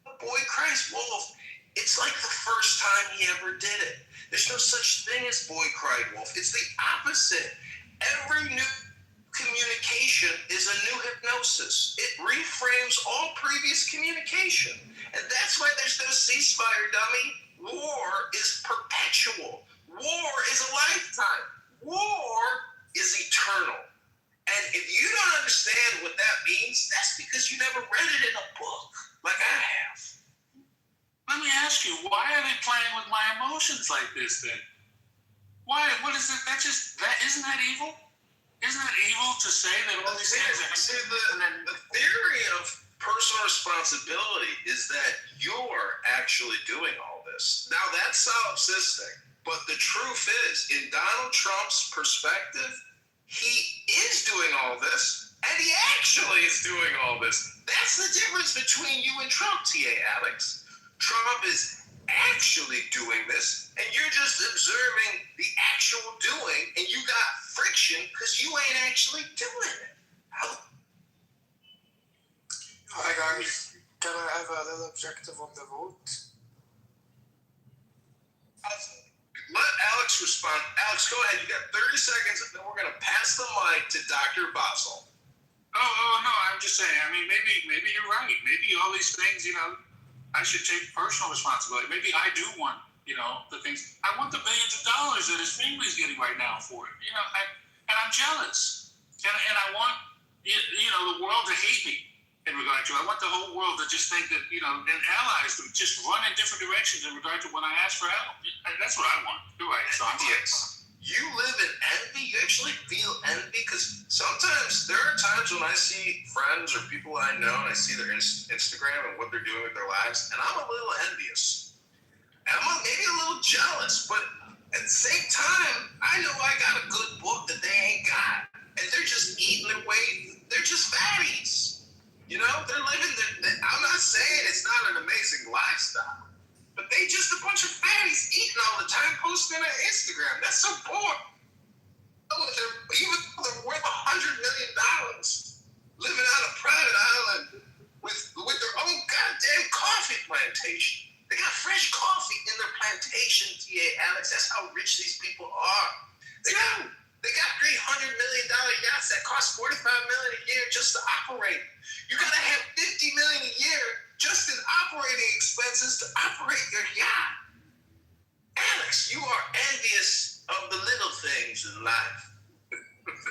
the boy cries wolf, it's like the first time he ever did it. There's no such thing as boy cried wolf. It's the opposite. Every new communication is a new hypnosis. It reframes all previous communication. And that's why there's no ceasefire, dummy. War is perpetual. War is a lifetime. War is eternal. And if you don't understand what that means, that's because you never read it in a book like I have. Let me ask you, why are they playing with my emotions like this then? Why? What is it? Isn't that evil? Isn't it evil to say that all these things are... See, the theory of personal responsibility is that you're actually doing all this. Now, that's solipsistic, but the truth is, in Donald Trump's perspective, he is doing all this, and he actually is doing all this. That's the difference between you and Trump, T.A. Alex. Trump is actually doing this, and you're just observing the actual doing, and you got friction because you ain't actually doing it. Hi guys, can I have a little objective on the vote? Let Alex respond. Alex, go ahead. You got 30 seconds, and then we're going to pass the mic to Dr. Basel. Oh, no, I'm just saying, I mean, maybe you're right. Maybe all these things, you know, I should take personal responsibility. Maybe I do want, you know, the things. I want the billions of dollars that his family's getting right now for it. You know, and I'm jealous. And I want, you know, the world to hate me in regard to it. I want the whole world to just think that, you know, and allies to just run in different directions in regard to when I ask for help. That's what I want. You're right. So I'm Yes. You live in envy. You actually feel envy because sometimes there are times when I see friends or people I know and I see their Instagram and what they're doing with their lives, and I'm a little envious. And I'm maybe a little jealous, but at the same time, I know I got a good book that they ain't got, and they're just eating their way. They're just fatties. You know, they're living. I'm not saying it's not an amazing lifestyle. But they just a bunch of fatties eating all the time, posting on Instagram. That's so boring. Even though they're worth $100 million, living on a private island with their own goddamn coffee plantation. They got fresh coffee in their plantation, T.A. Alex. That's how rich these people are. They got $300 million yachts that cost $45 million a year just to operate. You gotta have $50 million a year just in operating expenses to operate your yacht. Alex, you are envious of the little things in life.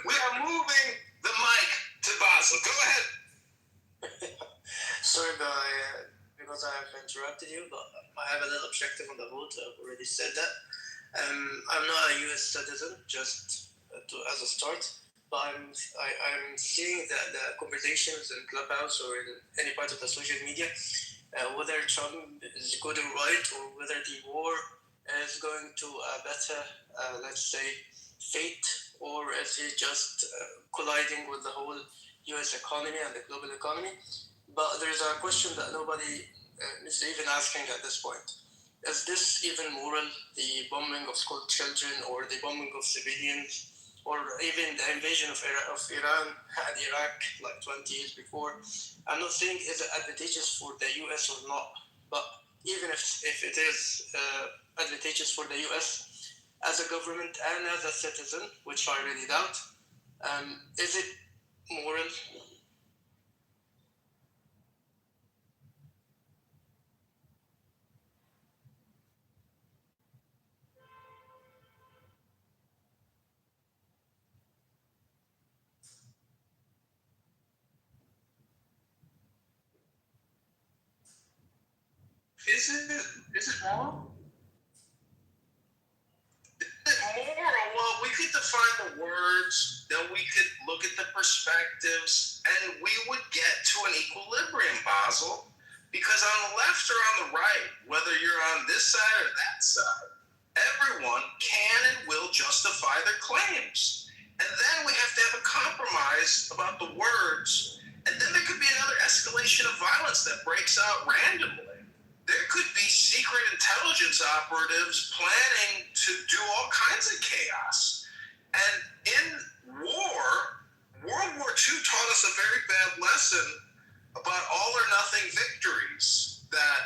We are moving the mic to Basel. Go ahead. Sorry, because I have interrupted you, but I have a little objective on the vote. I've already said that. I'm not a U.S. citizen, just as a start. But I'm seeing that the conversations in Clubhouse or in any part of the social media, whether Trump is good or right, or whether the war is going to a better, let's say, fate, or is he just colliding with the whole U.S. economy and the global economy. But there's a question that nobody is even asking at this point. Is this even moral, the bombing of school children or the bombing of civilians or even the invasion of Iran and Iraq like 20 years before? I'm not saying is it advantageous for the US or not, but even if it is advantageous for the US as a government and as a citizen, which I really doubt, is it moral? Is it wrong? Moral, well, we could define the words, then we could look at the perspectives, and we would get to an equilibrium, Basil. Because on the left or on the right, whether you're on this side or that side, everyone can and will justify their claims. And then we have to have a compromise about the words, and then there could be another escalation of violence that breaks out randomly. There could be secret intelligence operatives planning to do all kinds of chaos. And in war, World War II taught us a very bad lesson about all or nothing victories. That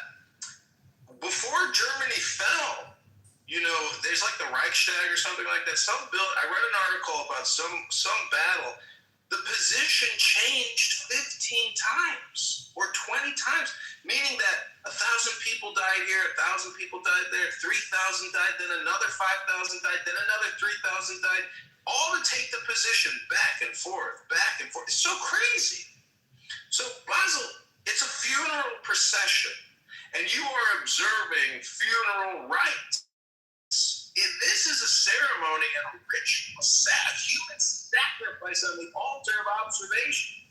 before Germany fell, there's like the Reichstag or something like that. I read an article about some battle. The position changed 15 times or 20 times, meaning that 1,000 people died here, 1,000 people died there, 3,000 died, then another 5,000 died, then another 3,000 died, all to take the position back and forth, back and forth. It's so crazy. So, Basil, it's a funeral procession, and you are observing funeral rites. This is a ceremony and a ritual, a human sacrifice on the altar of observation.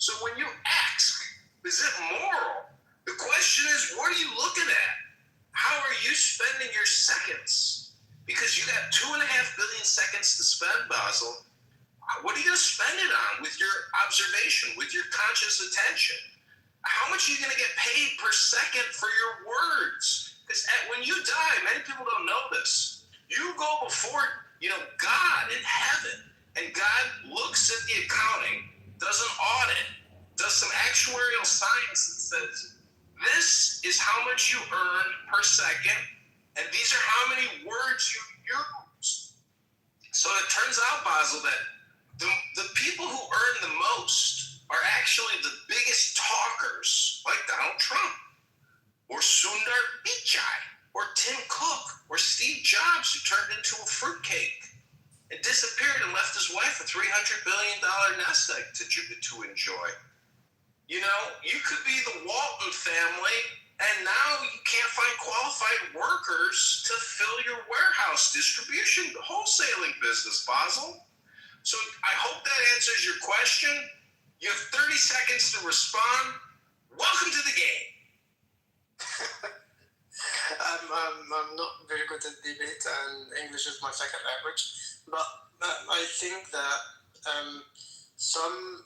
So when you ask, is it moral? The question is, what are you looking at? How are you spending your seconds? Because you got 2.5 billion seconds to spend, Basil. What are you going to spend it on with your observation, with your conscious attention? How much are you going to get paid per second for your words? Because when you die, many people don't know this. You go before, God in heaven, and God looks at the accounting, does an audit, does some actuarial science and says, this is how much you earn per second, and these are how many words you use. So it turns out, Basil, that the people who earn the most are actually the biggest talkers, like Donald Trump, or Sundar Pichai, or Tim Cook, or Steve Jobs, who turned into a fruitcake and disappeared and left his wife a $300 billion nest egg to enjoy. You could be the Walton family, and now you can't find qualified workers to fill your warehouse distribution, wholesaling business, Basil. So I hope that answers your question. You have 30 seconds to respond. Welcome to the game. I'm not very good at debate, and English is my second language. But I think that some,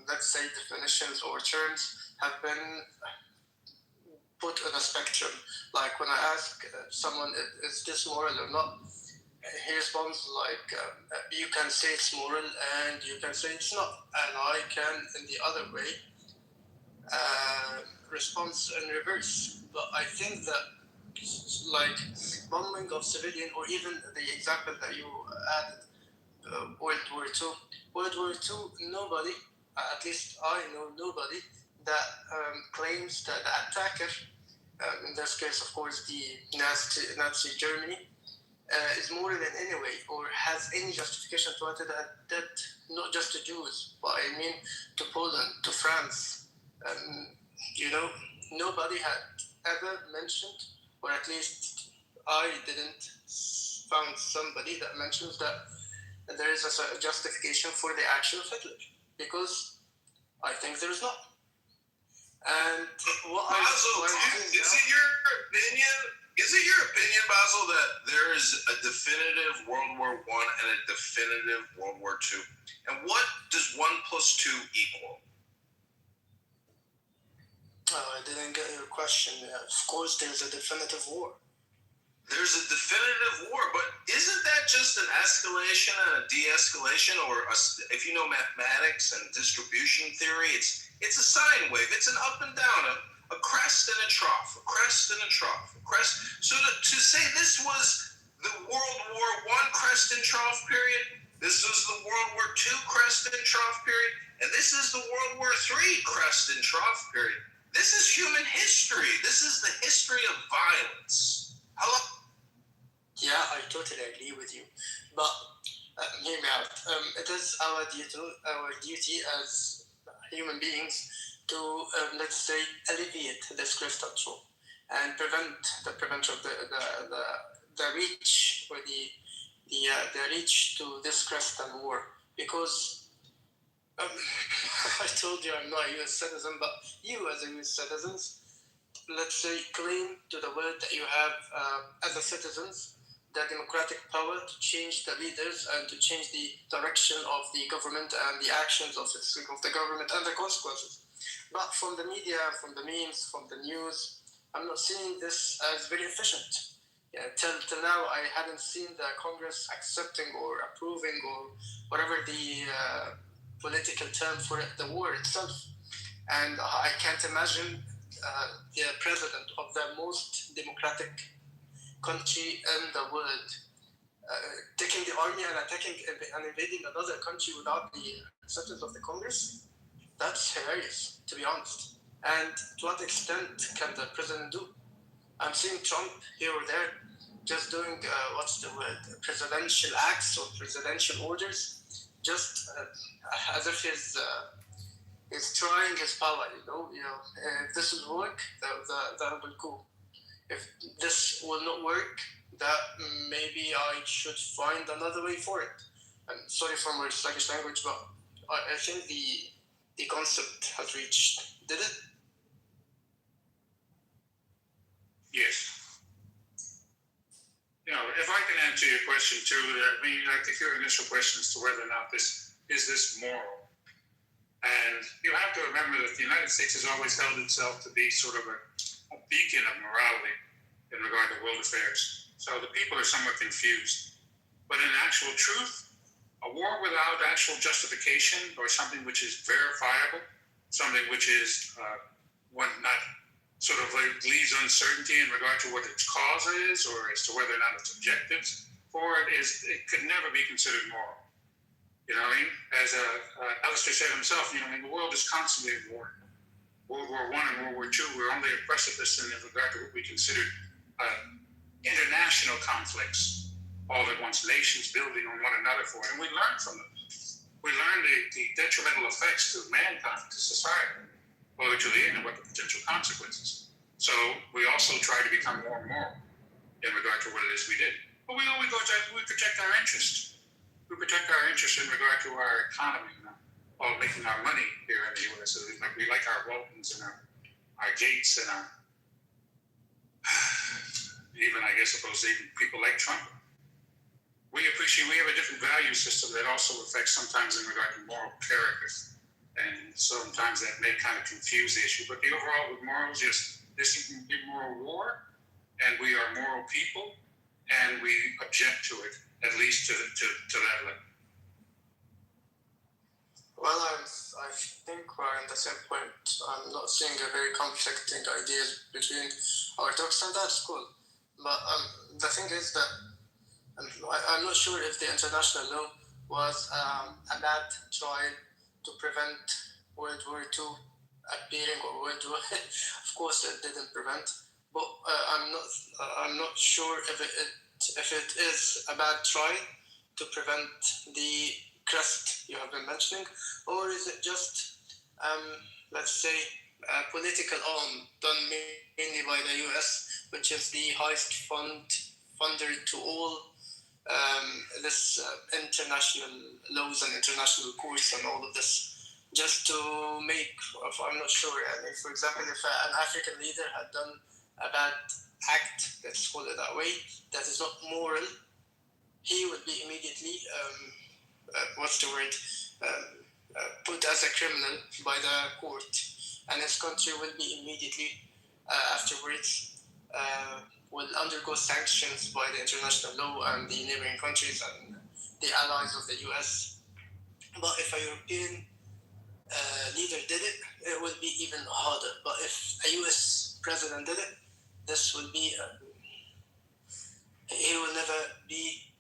let's say, definitions or terms have been put on a spectrum. Like when I ask someone, is this moral or not? He responds like, you can say it's moral and you can say it's not. And I can, in the other way, response in reverse. But I think that like bombing of civilian, or even the example that you added, World War II. World War II, nobody, at least I know nobody, that claims that the attacker, in this case, of course, the Nazi Germany, is moral in any way, or has any justification to it that not just to Jews, but I mean to Poland, to France. Nobody had ever mentioned, or at least I didn't found somebody that mentions that there is a justification for the action of Hitler, because I think there is not. And Basil, is it your opinion Is it your opinion, Basil, that there is a definitive World War I and a definitive World War II? And what does 1 + 2 equal? I didn't get your question. Of course, there's a definitive war. There's a definitive war, but isn't that just an escalation and a de-escalation? Or if you know mathematics and distribution theory, it's a sine wave. It's an up and down, a crest and a trough, a crest and a trough, a crest. So to say this was the World War I crest and trough period, this was the World War II crest and trough period, and this is the World War III crest and trough period. This is human history. This is the history of violence. Hello? Yeah, I totally agree with you. But hear me out. It is our duty as human beings to, let's say, alleviate this crest control and prevent the reach or the reach to this crest and war. Because I told you I'm not a U.S. citizen, but you as a U.S. citizen, let's say, claim to the world that you have as a citizens the democratic power to change the leaders and to change the direction of the government and the actions of the government and the consequences. But from the media, from the memes, from the news, I'm not seeing this as very efficient. Yeah, till now, I haven't seen the Congress accepting or approving or whatever the political term for it, the war itself. And I can't imagine the president of the most democratic country in the world taking the army and attacking and invading another country without the acceptance of the Congress. That's hilarious, to be honest. And to what extent can the president do? I'm seeing Trump here or there just doing presidential acts or presidential orders, just as if he's trying his power. If this will work, that will go. If this will not work, that maybe I should find another way for it. I'm sorry for my sluggish language, but I think the concept has reached. Did it? Yes. If I can answer your question too, I think your initial question as to whether or not this moral. And you have to remember that the United States has always held itself to be sort of a beacon of morality in regard to world affairs. So the people are somewhat confused. But in actual truth, a war without actual justification or something which is verifiable, something which is not sort of leaves uncertainty in regard to what its cause is or as to whether or not its objectives for it could never be considered moral. You know what I mean? As Alistair said himself, the world is constantly at war. World War I and World War II were only a precipice in regard to what we considered international conflicts, all at once, nations building on one another for it. And we learned from them. We learned the detrimental effects to mankind, to society, or to the end, and what the potential consequences. So we also try to become more moral in regard to what it is we did. But we protect our interests. We protect our interests in regard to our economy, while making our money here in the U.S. So we like our Waltons and our Gates and our even people like Trump. We have a different value system that also affects sometimes in regard to moral character. And sometimes that may kind of confuse the issue. But the overall with morals, yes, this is a moral war, and we are moral people, and we object to it, at least to that level. Well, I think we're in the same point. I'm not seeing a very conflicting ideas between our talks, and that's cool. But the thing is that I'm not sure if the international law was a bad trial to prevent World War II appearing, or World War. Of course, it didn't prevent. But I'm not sure if it is a bad trial to prevent the crest you have been mentioning, or is it just let's say a political arm done mainly by the US, which is the highest funder to all this international laws and international courts and all of this, just to make, I'm not sure, for example, if an African leader had done a bad act, let's call it that way, that is not moral, he would be immediately, put as a criminal by the court, and his country will be immediately afterwards will undergo sanctions by the international law and the neighboring countries and the allies of the US. But if a European leader did it, it would be even harder. But if a US president did it, this will be, he will never be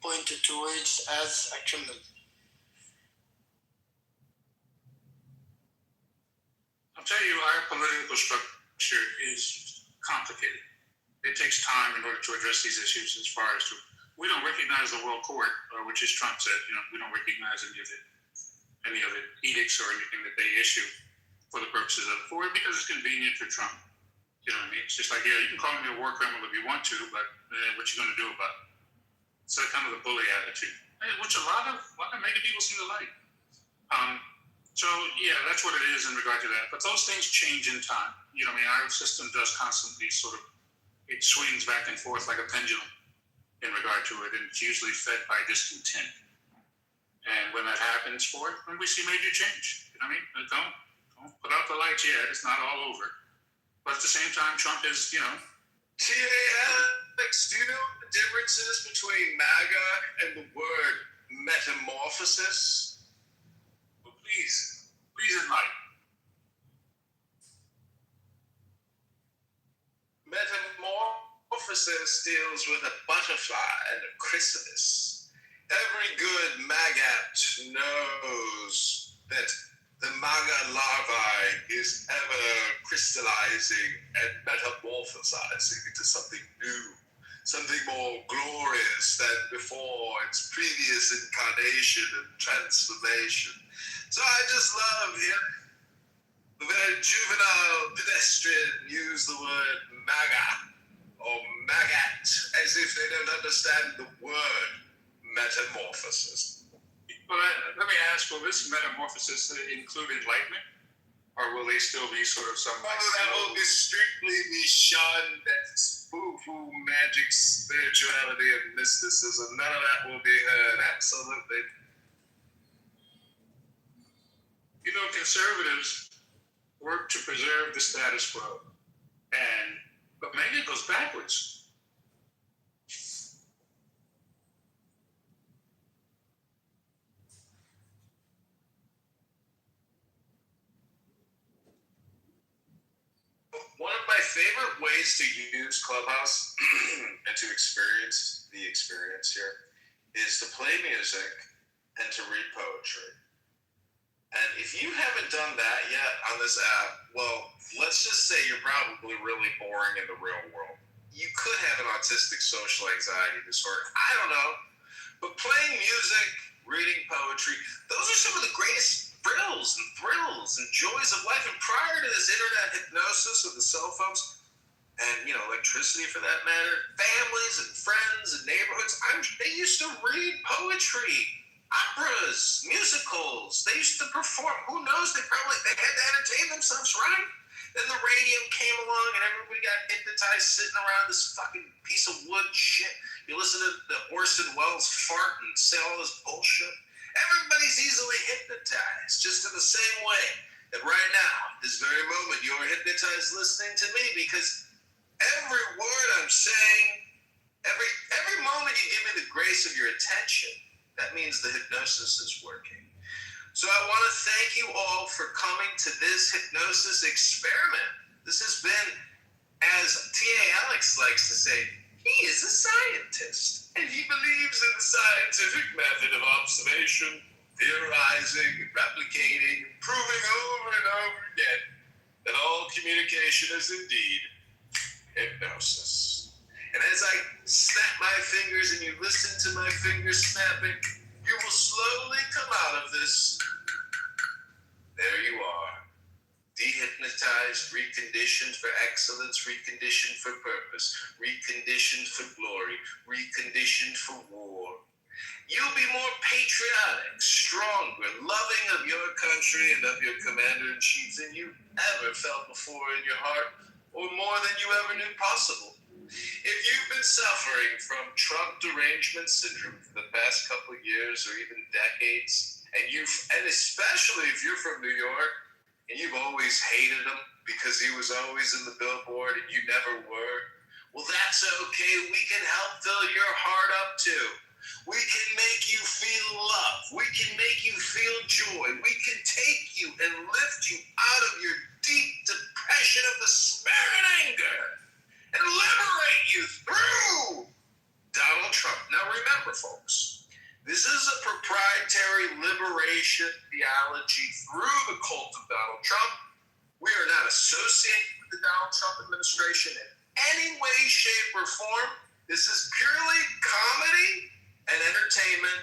pointed towards as a criminal. I'll tell you, our political structure is complicated. It takes time in order to address these issues as far as we don't recognize the World Court, which is Trump said, we don't recognize any of the edicts or anything that they issue for the purposes of it because it's convenient for Trump. You know what I mean? It's just like, yeah, you can call me a war criminal if you want to, but what you going to do about it? So kind of the bully attitude, which a lot of mega people seem to like. So yeah, that's what it is in regard to that. But those things change in time. You know, I mean, our system does constantly it swings back and forth like a pendulum in regard to it, and it's usually fed by discontent. And when that happens when we see major change, you know what I mean? Don't put out the lights yet. It's not all over. But at the same time, Trump is, Alex, do you know the differences between MAGA and the word metamorphosis? Well, please enlighten. Metamorphosis deals with a butterfly and a chrysalis. Every good MAGAT knows that the MAGA larvae is ever crystallizing and metamorphosizing into something new, something more glorious than before its previous incarnation and transformation. So I just love hearing the very juvenile pedestrian use the word MAGA or MAGAT as if they don't understand the word metamorphosis. Well, let me ask, will this metamorphosis include enlightenment? Or will they still be sort of some... that will be strictly be shunned as foo-foo magic spirituality and mysticism. None of that will be heard. Absolutely. You know, conservatives work to preserve the status quo. But maybe it goes backwards. One of my favorite ways to use Clubhouse and to experience the experience here is to play music and to read poetry. And if you haven't done that yet on this app, well, let's just say you're probably really boring in the real world. You could have an autistic social anxiety disorder. I don't know. But playing music, reading poetry, those are some of the greatest thrills and joys of life. And prior to this internet hypnosis of the cell phones and, electricity for that matter, families and friends and neighborhoods, they used to read poetry, operas, musicals. They used to perform. Who knows? They had to entertain themselves, right? Then the radio came along and everybody got hypnotized sitting around this fucking piece of wood shit. You listen to the Orson Welles fart and say all this bullshit. Everybody's easily hypnotized, just in the same way that right now, this very moment, you're hypnotized listening to me because every word I'm saying, every moment you give me the grace of your attention, that means the hypnosis is working. So I want to thank you all for coming to this hypnosis experiment. This has been, as T.A. Alex likes to say, he is a scientist, and he believes in the scientific method of observation, theorizing, replicating, proving over and over again that all communication is indeed hypnosis. And as I snap my fingers and you listen to my fingers snapping, you will slowly come out of this. There you are. Dehypnotized, reconditioned for excellence, reconditioned for purpose, reconditioned for glory, reconditioned for war. You'll be more patriotic, stronger, loving of your country and of your commander-in-chief than you ever felt before in your heart or more than you ever knew possible. If you've been suffering from Trump derangement syndrome for the past couple of years or even decades, and especially if you're from New York and you've always hated him because he was always in the billboard and you never were, well, that's okay. We can help fill your heart up too. We can make you feel love. We can make you feel joy. We can take you and lift you out of your deep depression of despair and anger and liberate you through Donald Trump. Now remember, folks, this is a proprietary liberation theology through the cult of Donald Trump. We are not associated with the Donald Trump administration in any way, shape, or form. This is purely comedy and entertainment,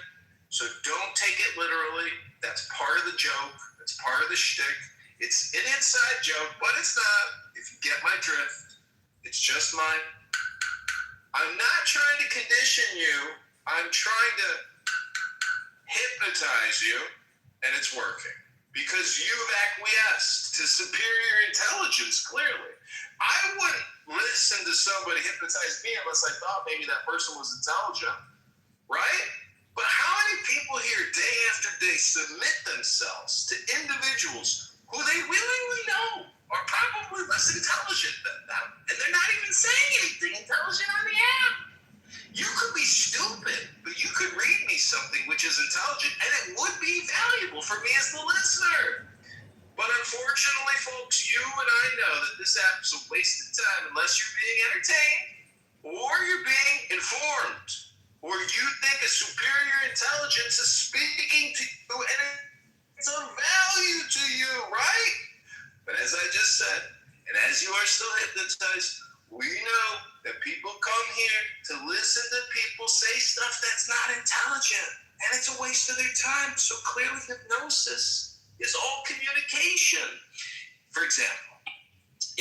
so don't take it literally. That's part of the joke. That's part of the shtick. It's an inside joke, but it's not, if you get my drift. It's just mine. I'm not trying to condition you. I'm trying to hypnotize you, and it's working. Because you've acquiesced to superior intelligence, clearly. I wouldn't listen to somebody hypnotize me unless I thought maybe that person was intelligent, right? But how many people here day after day submit themselves to individuals who they willingly know are probably less intelligent than them, and they're not even saying anything intelligent on the app? You could be stupid, but you could read me something which is intelligent, and it would be valuable for me as the listener. But unfortunately, folks, you and I know that this app is a waste of time unless you're being entertained, or you're being informed, or you think a superior intelligence is speaking to you, and it's of value to you, right? But as I just said, and as you are still hypnotized, we know that people come here to listen to people say stuff that's not intelligent, and it's a waste of their time. So clearly hypnosis is all communication. For example,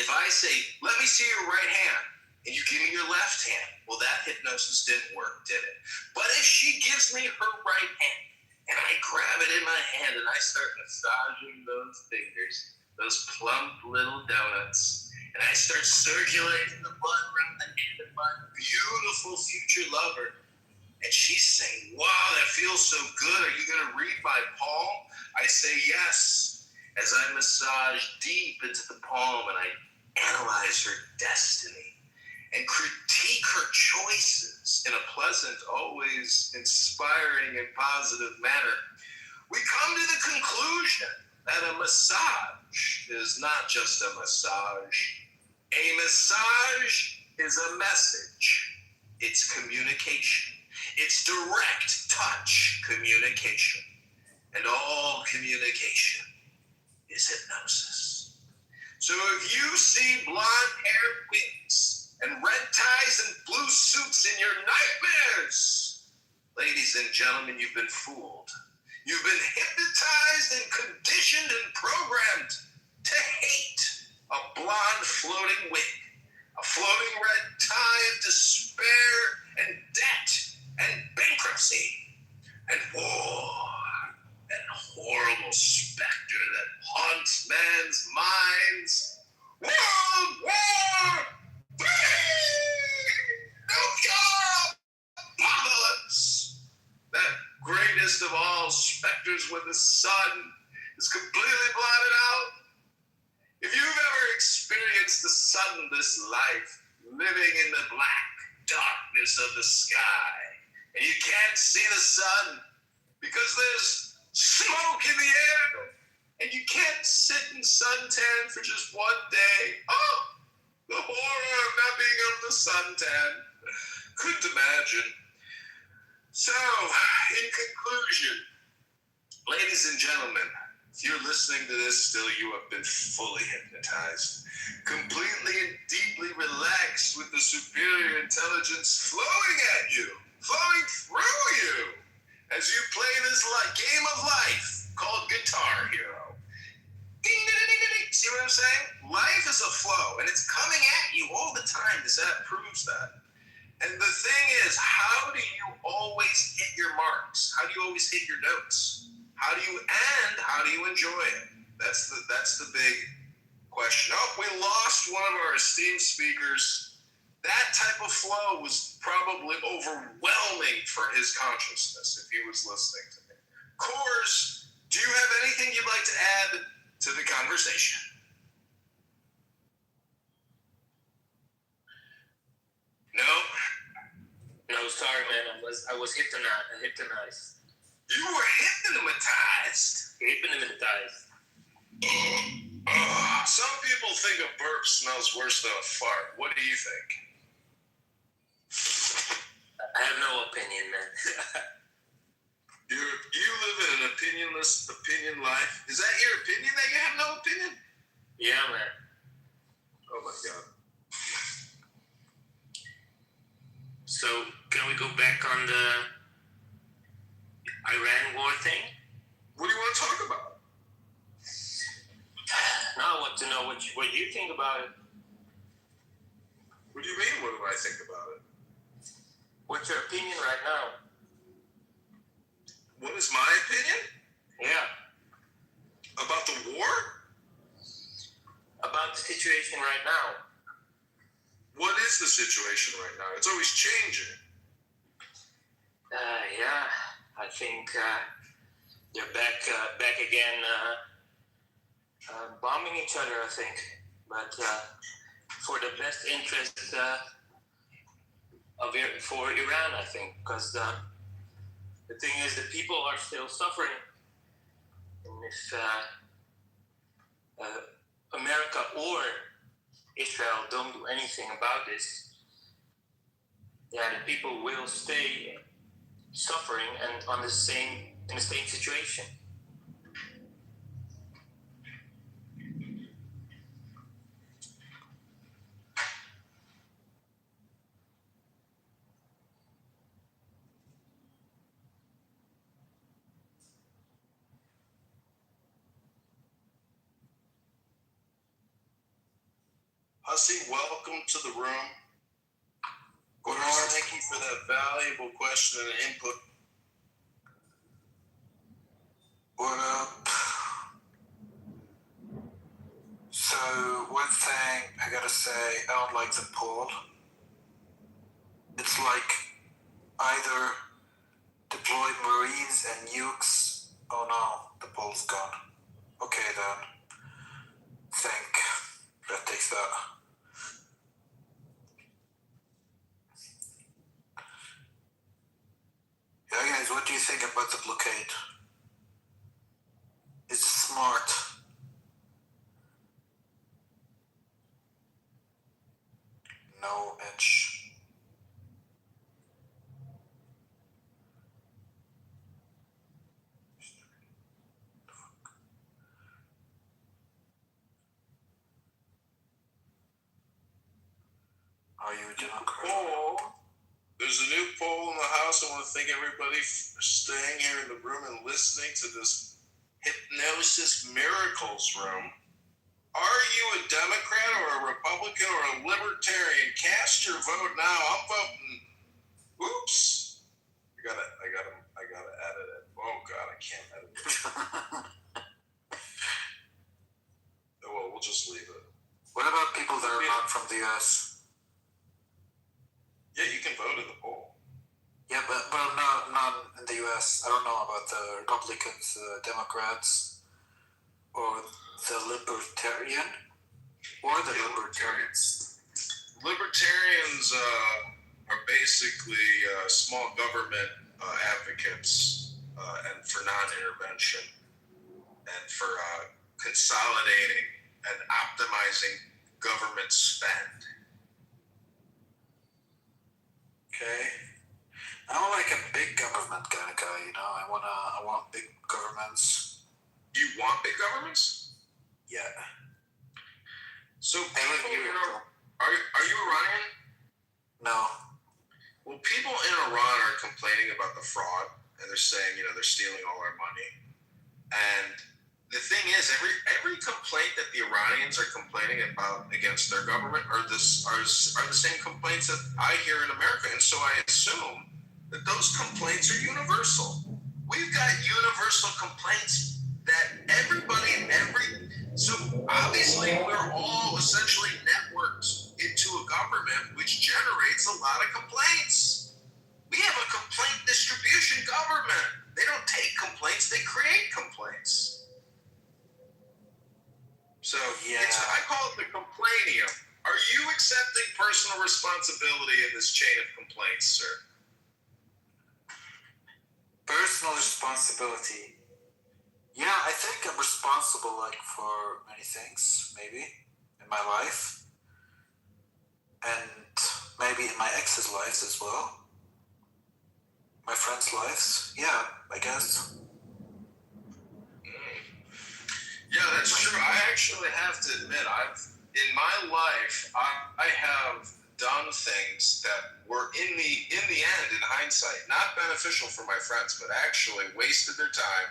if I say, let me see your right hand, and you give me your left hand, well, that hypnosis didn't work, did it? But if she gives me her right hand, and I grab it in my hand, and I start massaging those fingers, those plump little donuts, and I start circulating the blood around the hand of my beautiful future lover, and she's saying, wow, that feels so good. Are you going to read my palm? I say yes, as I massage deep into the palm, and I analyze her destiny and critique her choices in a pleasant, always inspiring and positive manner. We come to the conclusion that a massage is not just a massage. A massage is a message. It's communication. It's direct touch communication. And all communication is hypnosis. So if you see blonde hair wigs and red ties and blue suits in your nightmares, ladies and gentlemen, you've been fooled. You've been hypnotized and conditioned and programmed to hate a blonde floating wig, a floating red tie of despair and debt and bankruptcy and war and horrible specter that haunts man's minds. World War III! Nuclear apocalypse! That greatest of all specters when the sun is completely blotted out. If you've ever experienced the sunless life, living in the black darkness of the sky, and you can't see the sun because there's smoke in the air, and you can't sit in suntan for just one day. Oh, the horror of not being able to suntan. Couldn't imagine. So, in conclusion, ladies and gentlemen, if you're listening to this still, you have been fully hypnotized, completely and deeply relaxed with the superior intelligence flowing at you, flowing through you, as you play this game of life called Guitar Hero. Ding, ding, ding, ding, ding. See what I'm saying? Life is a flow, and it's coming at you all the time. This app proves that. And the thing is, how do you always hit your marks? How do you always hit your notes? How do you end? How do you enjoy it? That's the big question. Oh, we lost one of our esteemed speakers. That type of flow was probably overwhelming for his consciousness if he was listening to me. Coors, do you have anything you'd like to add to the conversation? No? No, sorry, man. I was hypnotized. You were hypnotized. Hypnotized. Some people think a burp smells worse than a fart. What do you think? I have no opinion, man. You live in an opinionless opinion life. Is that your opinion that you have no opinion? Yeah, man. Oh my God. So, can we go back on the Iran war thing? What do you want to talk about? Now I want to know what you think about it. What do you mean, what do I think about it? What's your opinion right now? What is my opinion? Yeah. About the war? About the situation right now. What is the situation right now? It's always changing. Yeah. I think they're back again, bombing each other, I think. But for the best interest for Iran, I think. Because the thing is, the people are still suffering. And if America or Israel don't do anything about this, yeah, the people will stay suffering and in the same situation. Hussey, welcome to the room. Thank you for that valuable question and input. What up? So, one thing I gotta say, I don't like the poll. It's like either deploy Marines and nukes. Oh no, the poll's gone. Okay then. That takes that. Yeah, guys, what do you think about the blockade? Is it smart? No inch. Are you a Democrat? There's a new poll in the House. I want to thank everybody for staying here in the room and listening to this Hypnosis Miracles room. Are you a Democrat or a Republican or a Libertarian? Cast your vote now. I'm voting. Oops. I gotta edit it. Oh God, I can't edit it. Oh, well, we'll just leave it. What about people that are not from the US? Yeah, you can vote in the poll. Yeah, but not in the US. I don't know about the Republicans, Democrats, or the Libertarian, or the Libertarians. Libertarians are basically small government advocates and for non-intervention and for consolidating and optimizing government spend. Okay. I'm like a big government kind of guy, you know. I want big governments. You want big governments? Yeah. So people, are you Iranian? No. Well, people in Iran are complaining about the fraud, and they're saying, they're stealing all our money. And the thing is, every complaint that the Iranians are complaining about against their government are the same complaints that I hear in America. And so I assume that those complaints are universal. We've got universal complaints that everybody so obviously essentially, we're all essentially networked into a government which generates a lot of complaints. We have a complaint distribution government. They don't take complaints, they create complaints. So I call it the complainium. Are you accepting personal responsibility in this chain of complaints, sir? Personal responsibility. Yeah, I think I'm responsible for many things, maybe, in my life. And maybe in my ex's lives as well. My friends' lives. Yeah, I guess. Yeah, that's true. I actually have to admit, in my life, I have done things that were in the end, in hindsight, not beneficial for my friends, but actually wasted their time.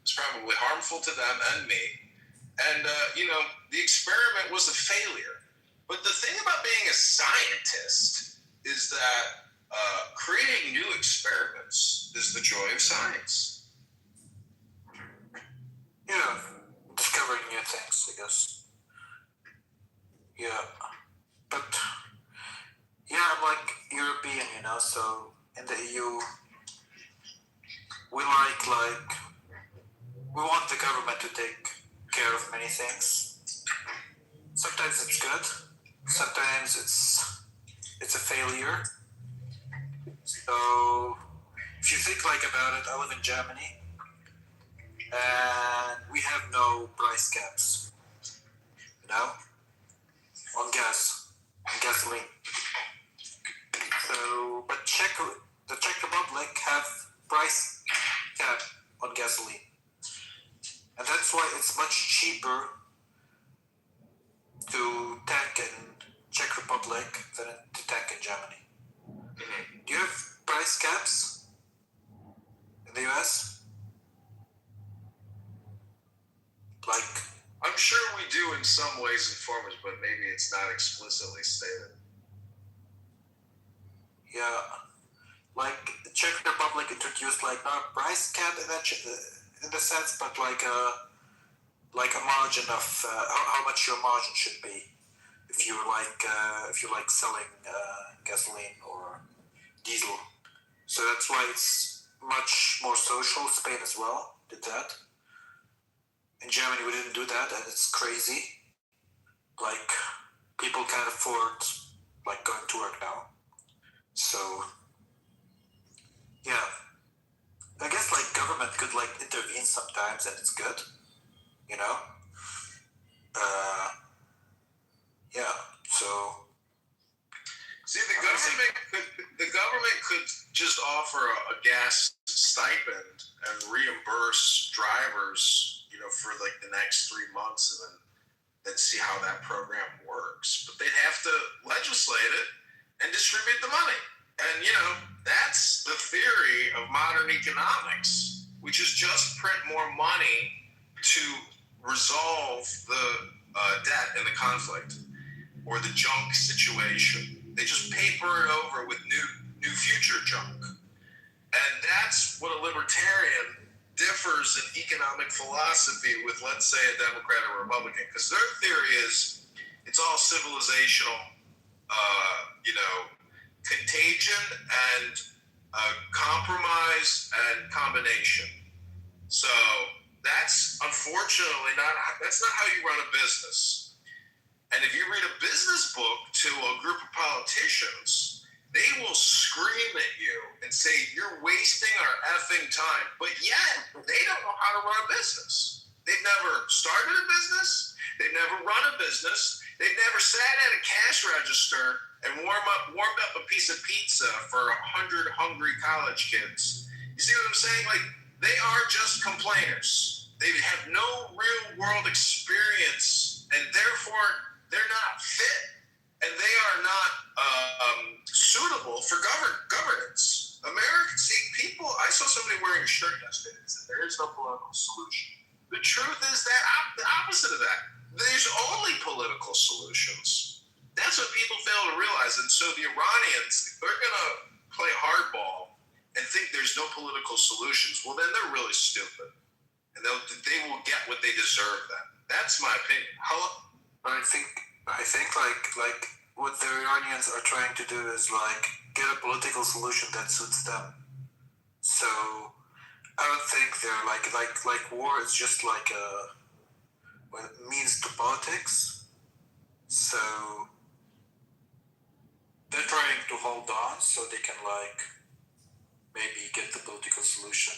It's probably harmful to them and me. And the experiment was a failure. But the thing about being a scientist is that creating new experiments is the joy of science. Yeah, discovering new things, I guess. Yeah, but I'm European, so in the EU, we we want the government to take care of many things. Sometimes it's good, sometimes it's a failure. So if you think about it, I live in Germany, and we have no price caps, on gasoline. So, but the Czech Republic have price cap on gasoline, and that's why it's much cheaper to tank in Czech Republic than to tank in Germany. Do you have price caps in the US? I'm sure we do in some ways and forms, but maybe it's not explicitly stated. Yeah, the Czech Republic introduced not a price cap in the sense, but a margin of how much your margin should be if you like selling gasoline or diesel. So that's why it's much more social. Spain as well did that. In Germany, we didn't do that, and it's crazy. People can't afford going to work now. So yeah, I guess government could intervene sometimes, and it's good, yeah. So see, the government could just offer a gas stipend and reimburse drivers, for the next 3 months, and then see how that program works. But they'd have to legislate it and distribute the money. And that's the theory of modern economics, which is just print more money to resolve the debt and the conflict or the junk situation. They just paper it over with new future junk. And that's what a libertarian differs in economic philosophy with, let's say, a Democrat or Republican, because their theory is it's all civilizational, contagion and compromise and combination. So that's unfortunately that's not how you run a business. And if you read a business book to a group of politicians, they will scream at you and say, you're wasting our effing time. But yet, they don't know how to run a business. They've never started a business. They've never run a business. They've never sat at a cash register and warmed up a piece of pizza for 100 hungry college kids. You see what I'm saying? They are just complainers. They have no real world experience, and therefore they're not fit. And they are not suitable for governance. I saw somebody wearing a shirt yesterday that said there is no political solution. The truth is that the opposite of that. There's only political solutions. That's what people fail to realize. And so the Iranians, they're going to play hardball and think there's no political solutions. Well, then they're really stupid. And they will get what they deserve then. That's my opinion. I think like what the Iranians are trying to do is like get a political solution that suits them. So I don't think they're like war is just like a means to politics. So they're trying to hold on so they can like maybe get the political solution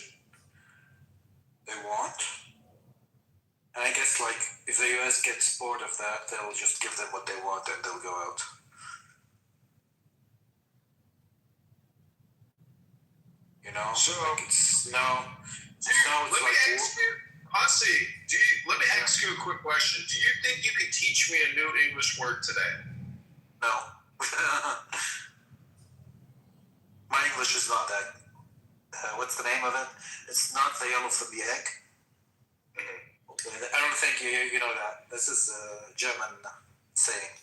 they want. And I guess like if the US gets bored of that, they'll just give them what they want and they'll go out. You know? So like it's let like me ask you, Asi, let me ask you a quick question. Do you think you could teach me a new English word today? No. My English is not that. What's the name of it? It's not the yellow from the egg. Okay, I don't think you know that. This is a German saying.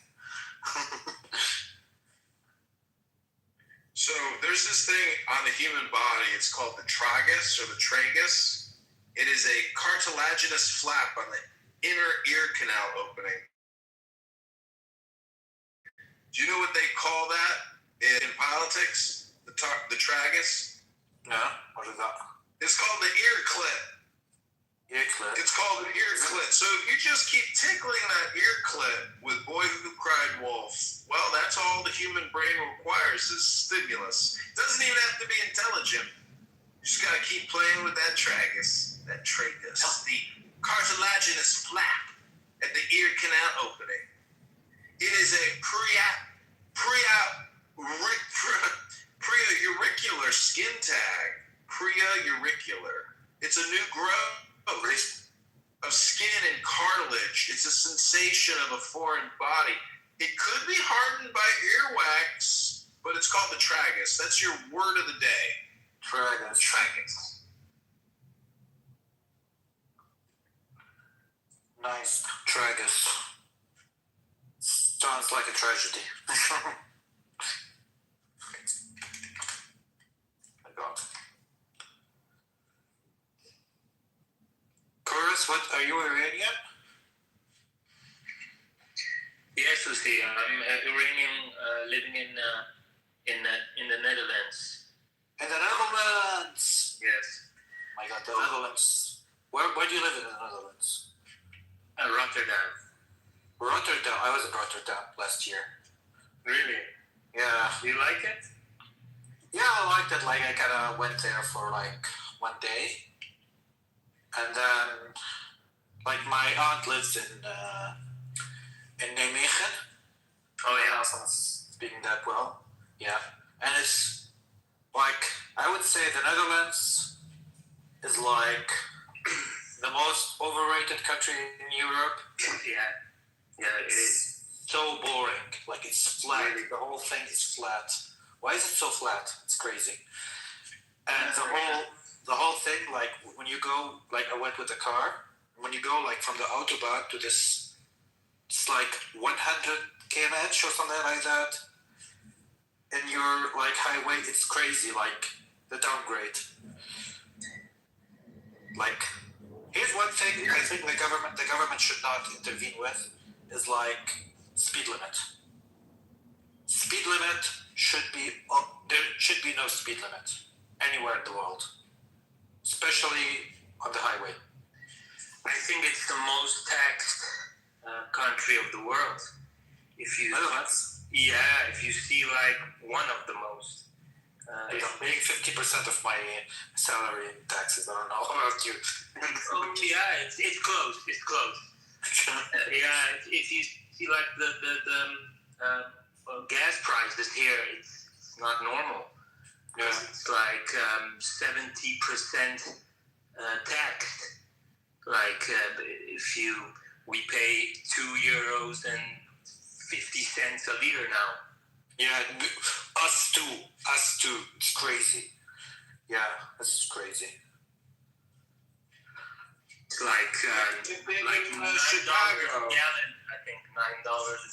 So there's this thing on the human body. It's called the tragus or the tragus. It is a cartilaginous flap on the inner ear canal opening. Do you know what they call that in politics? The tragus? No? What is that? It's called the ear clit. Ear clit. It's called an ear clit. So if you just keep tickling that ear clit with Boy Who Cried Wolf, well, that's all the human brain requires is stimulus. It doesn't even have to be intelligent. You just got to keep playing with that tragus, the cartilaginous flap at the ear canal opening. It is a preauricular skin tag. Preauricular. It's a new growth of skin and cartilage. It's a sensation of a foreign body. It could be hardened by earwax, but it's called the tragus. That's your word of the day. Tragus. Nice. Tragus. Sounds like a tragedy. My God. Chorus, what are you Iranian? Yes, Lucy, I'm Iranian, living in the Netherlands. In the Netherlands. Yes. My God, the Netherlands. Where do you live in the Netherlands? Rotterdam. Rotterdam. I was in Rotterdam last year. Really? Yeah. Do you like it? Yeah, I liked it. Like I kind of went there for like one day, and then like my aunt lives in Nijmegen. Oh yeah. I'm speaking that well. Yeah, and it's like I would say the Netherlands is like the most overrated country in Europe. Yeah, it is. So boring. Like it's flat. Really? The whole thing is flat. Why is it so flat? It's crazy. And the whole thing, like when you go, like I went with the car. When you go like from the autobahn to this, it's like 100 km/h or something like that. And your like highway, it's crazy. Like the downgrade. Like here's one thing I think the government should not intervene with is like speed limit. Speed limit should be there should be no speed limit anywhere in the world, especially on the highway. I think it's the most taxed country of the world. If you see like one of the most. I'm paying 50% of my salary in taxes. I don't know about you. Yeah, it's close. It's close. If you see like the gas prices here, it's not normal. Yeah. It's like 70% taxed. Like we pay €2.50 a liter now. Yeah, us too. It's crazy. Yeah, this is crazy. It's like $9 Chicago. a gallon. I think $9 a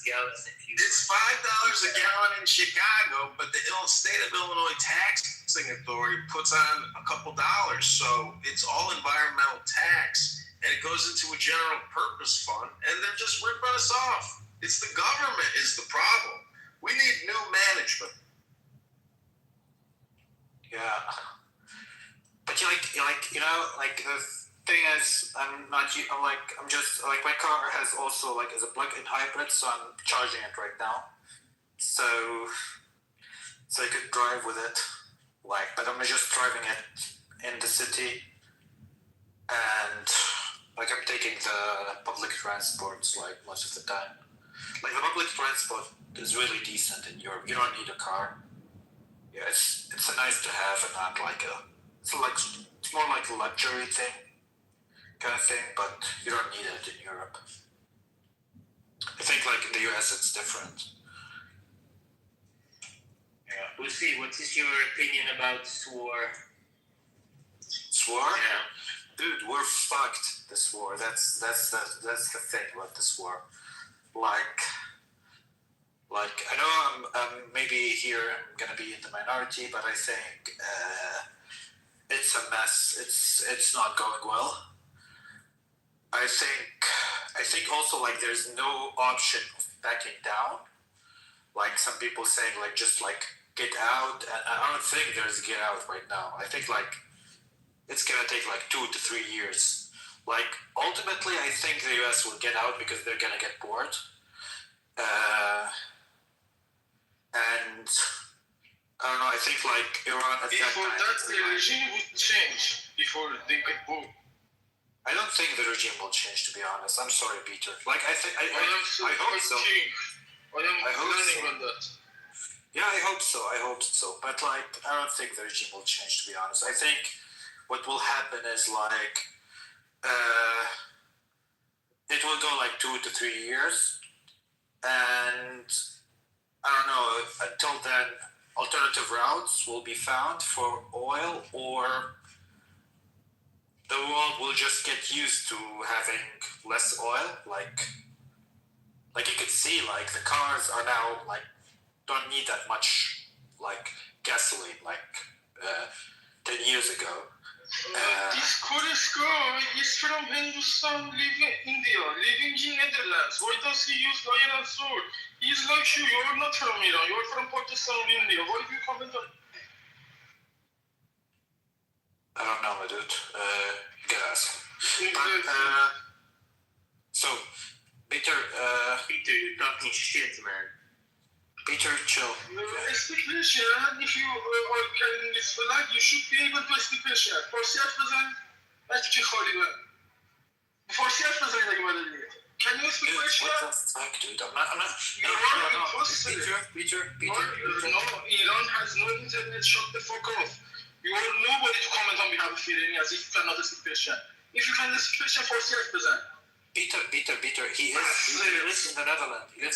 gallon. It's $5 a gallon in Chicago, but the state of Illinois taxing authority puts on a couple dollars, so it's all environmental tax, and it goes into a general purpose fund, and they're just ripping us off. It's the government is the problem. We need new management. Yeah. But the thing is, my car has also is a plug-in hybrid, so I'm charging it right now. So I could drive with it, but I'm just driving it in the city, and I'm taking the public transports most of the time. The public transport is really decent in Europe. You don't need a car. Yeah, it's a nice to have and not it's more like a luxury thing kind of thing, but you don't need it in Europe. I think in the US it's different. Yeah. We'll see. What is your opinion about this war? This war? Yeah. Dude, we're fucked. This war. That's the thing about this war. I know I'm maybe here I'm gonna be in the minority, but I think it's a mess. It's not going well. I think also there's no option of backing down. Some people saying just get out. And I don't think there's get out right now. I think it's gonna take 2 to 3 years. Ultimately, I think the US will get out because they're gonna get bored. And I don't know. I think Iran at Before that that, time, the regime would change before they get bored. I don't think the regime will change. To be honest, I'm sorry, Peter. I hope so. I am hope learning so. on that. Yeah, I hope so. But I don't think the regime will change. To be honest, I think what will happen is it will go 2 to 3 years, and I don't know. Until then, alternative routes will be found for oil, or the world will just get used to having less oil. You could see, the cars are now don't need that much gasoline 10 years ago. This Kurdish guy is from Hindustan, living India, living in Netherlands. Why does he use lion and sword? He's like you. You're not from Iran. You're from Pakistan or India. Why do you comment on? I don't know, my dude. You can ask. So, Peter, you're talking shit, man. Peter, chill. Speak Russian. If you can this flag, you should be able to speak Russian. فارسی حرف بزن. بچه خالی بزن. فارسی حرف بزن اگه بلدی. Can you speak Russian? What the fuck, dude? I'm not. Peter. No, Iran has no internet. Shut the fuck off. You are nobody to comment on behalf of Iran as if you cannot speak Russian. If you can speak Russian, فارسی حرف بزن. Peter. He lives in the Netherlands. You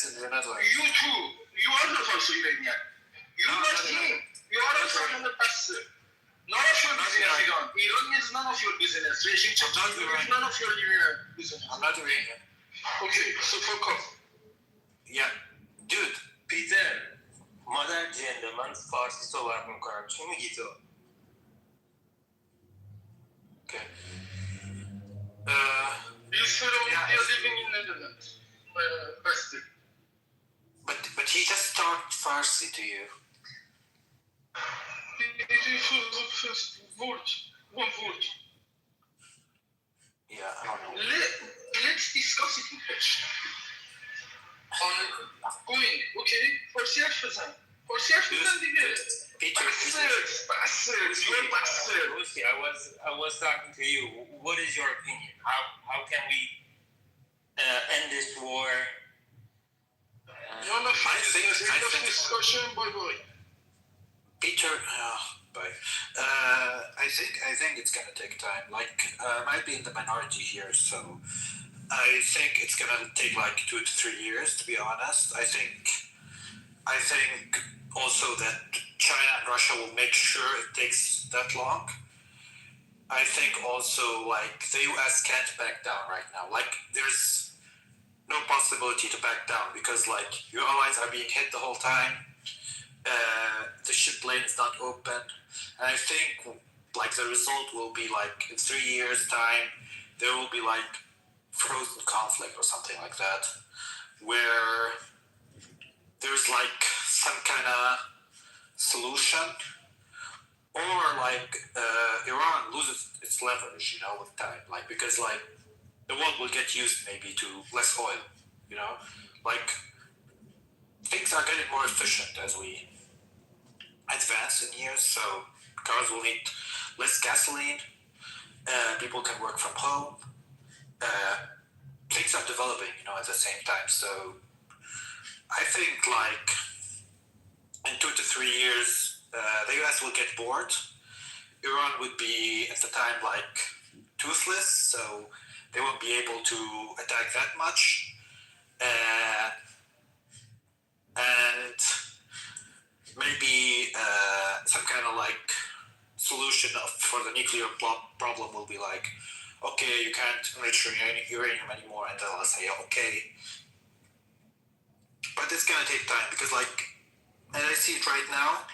too. You are not also Iranian. You are him. You are also from the past. None of your business, Iran. Iran is none of your business. Regime change is none of your business. I'm not Iranian. Okay, so fuck off. Yeah, dude. پیتر مادر جنده من فارسی صحبت میکنم چی میگی تو؟ Okay. He's from India living in Netherlands. Bastard. But he just talked Farsi to you. One word. Yeah, I don't know. Let's discuss it in English. Going, okay? فارسی حرف بزن. فارسی حرف بزن دیگه. Peter. Bastards. You're bastard. Lucy, I was talking to you. What is your opinion? How can we end this war? None of your business. End of discussion. Bye. Peter, bye. I think it's gonna take time. I might be in the minority here, so I think it's gonna take 2 to 3 years. To be honest, I think also that China and Russia will make sure it takes that long. I think also the US can't back down right now. There's no possibility to back down because your allies are being hit the whole time. The ship lane is not open, and I think the result will be in 3 years' time there will be like frozen conflict or something like that, where there's like some kind of solution, or like Iran loses its leverage, you know, with time, like because like the world will get used maybe to less oil, you know, like things are getting more efficient as we advance in years, so cars will need less gasoline, people can work from home, things are developing, you know, at the same time. So I think like in 2 to 3 years, the US will get bored. Iran would be at the time like toothless, so they won't be able to attack that much. And maybe some kind of like solution for the nuclear problem will be like, okay, you can't enrich uranium anymore, and they'll say, okay. But it's gonna take time because, like, as I see it right now,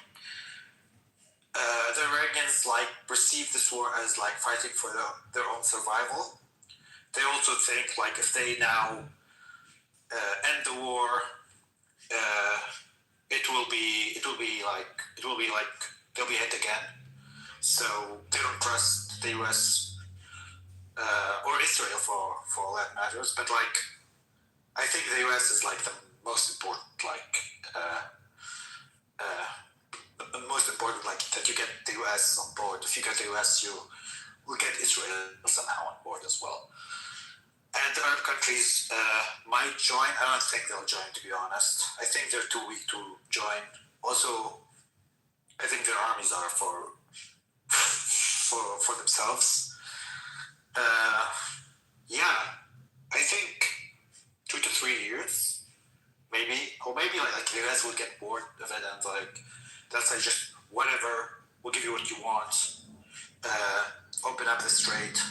the Iranians like perceive this war as like fighting for their own survival. They also think like if they now end the war, it will be like they'll be hit again. So they don't trust the US or Israel for all that matters. But like, I think the US is like the most important most important, like that you get the US on board. If you get the US, you will get Israel somehow on board as well. And the Arab countries might join. I don't think they'll join, to be honest. I think they're too weak to join. Also, I think their armies are for themselves. Yeah, I think 2 to 3 years, maybe, or maybe like the US will get bored of it and like they'll say just whatever, we'll give you what you want. Open up the strait.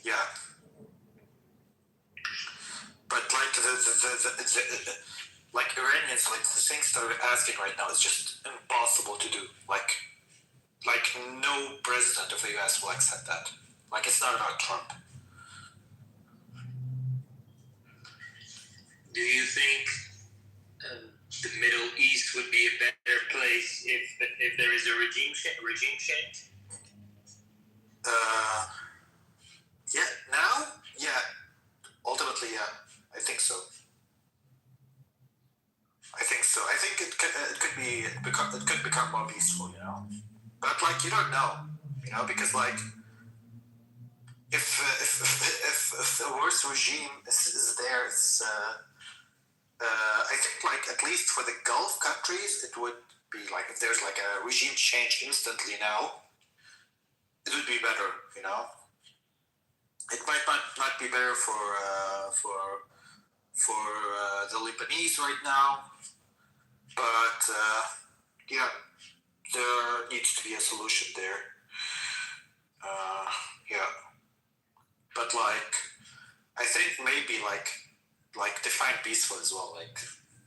Yeah. But like the like Iranians, like the things that we're asking right now is just impossible to do. Like no president of the US will accept that. Like it's not about Trump. Do you think the Middle East would be a better place if there is a regime change? Yeah. Now, yeah. Ultimately, yeah. I think so. I think it could become more peaceful, you know. But like you don't know, you know, because like if the worst regime is there, it's I think like at least for the Gulf countries, it would be like if there's like a regime change instantly now, it would be better, you know. It might not be better for the Lebanese right now, but yeah, there needs to be a solution there. Yeah, but like I think maybe like define peaceful as well. Like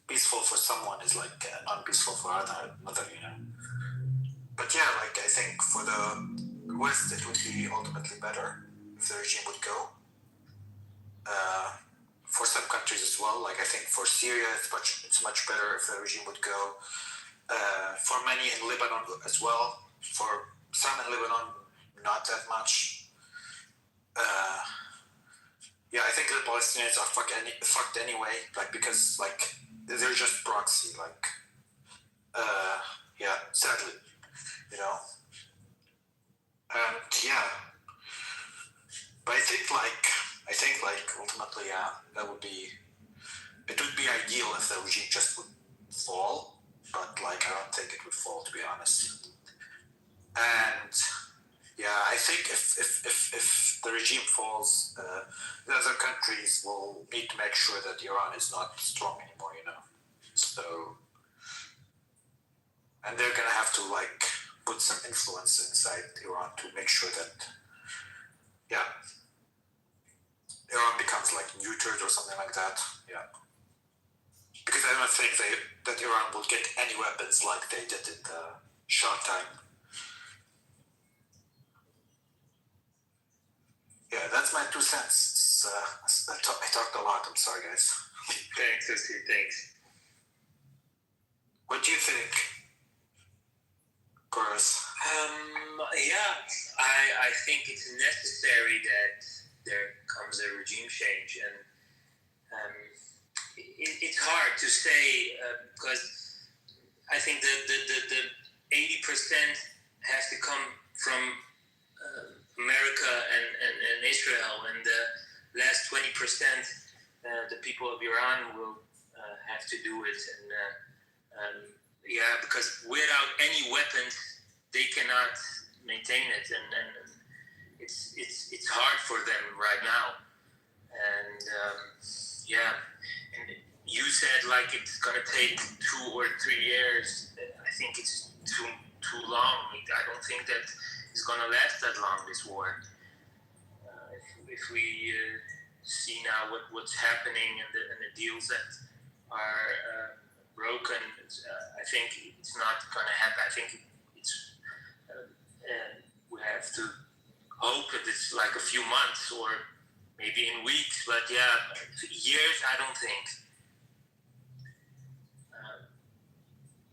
peaceful for someone is like non-peaceful for another, you know. But yeah, like I think for the West, it would be ultimately better if the regime would go. For some countries as well, like I think for Syria, it's much better if the regime would go. For many in Lebanon as well. For some in Lebanon, not that much. Yeah, I think the Palestinians are fucked anyway, like because like they're just proxy, like yeah, sadly, you know. And yeah, but I think like ultimately, yeah, it would be ideal if the regime just would fall, but like I don't think it would fall, to be honest. And yeah, I think if the regime falls, the other countries will need to make sure that Iran is not strong anymore, you know. So, and they're gonna have to like put some influence inside Iran to make sure that, yeah, Iran becomes like neutered or something like that. Yeah, because I don't think that Iran will get any weapons like they did in the Shah time. Yeah, that's my 2 cents. I talked a lot. I'm sorry, guys. Thanks, Steve. Thanks. What do you think, Chorus? Yeah, I think it's necessary that there comes a regime change, and it's hard to say because I think the 80% has to come from America and Israel, and the last 20%, the people of Iran will have to do it, and because without any weapons, they cannot maintain it, and it's hard for them right now, and and you said like it's gonna take 2 or 3 years. I think it's too long. I don't think that it's gonna last that long, this war. If we see now what's happening and the deals that are broken, I think it's not gonna happen. I think it's we have to hope that it's like a few months or maybe in weeks, but years I don't think.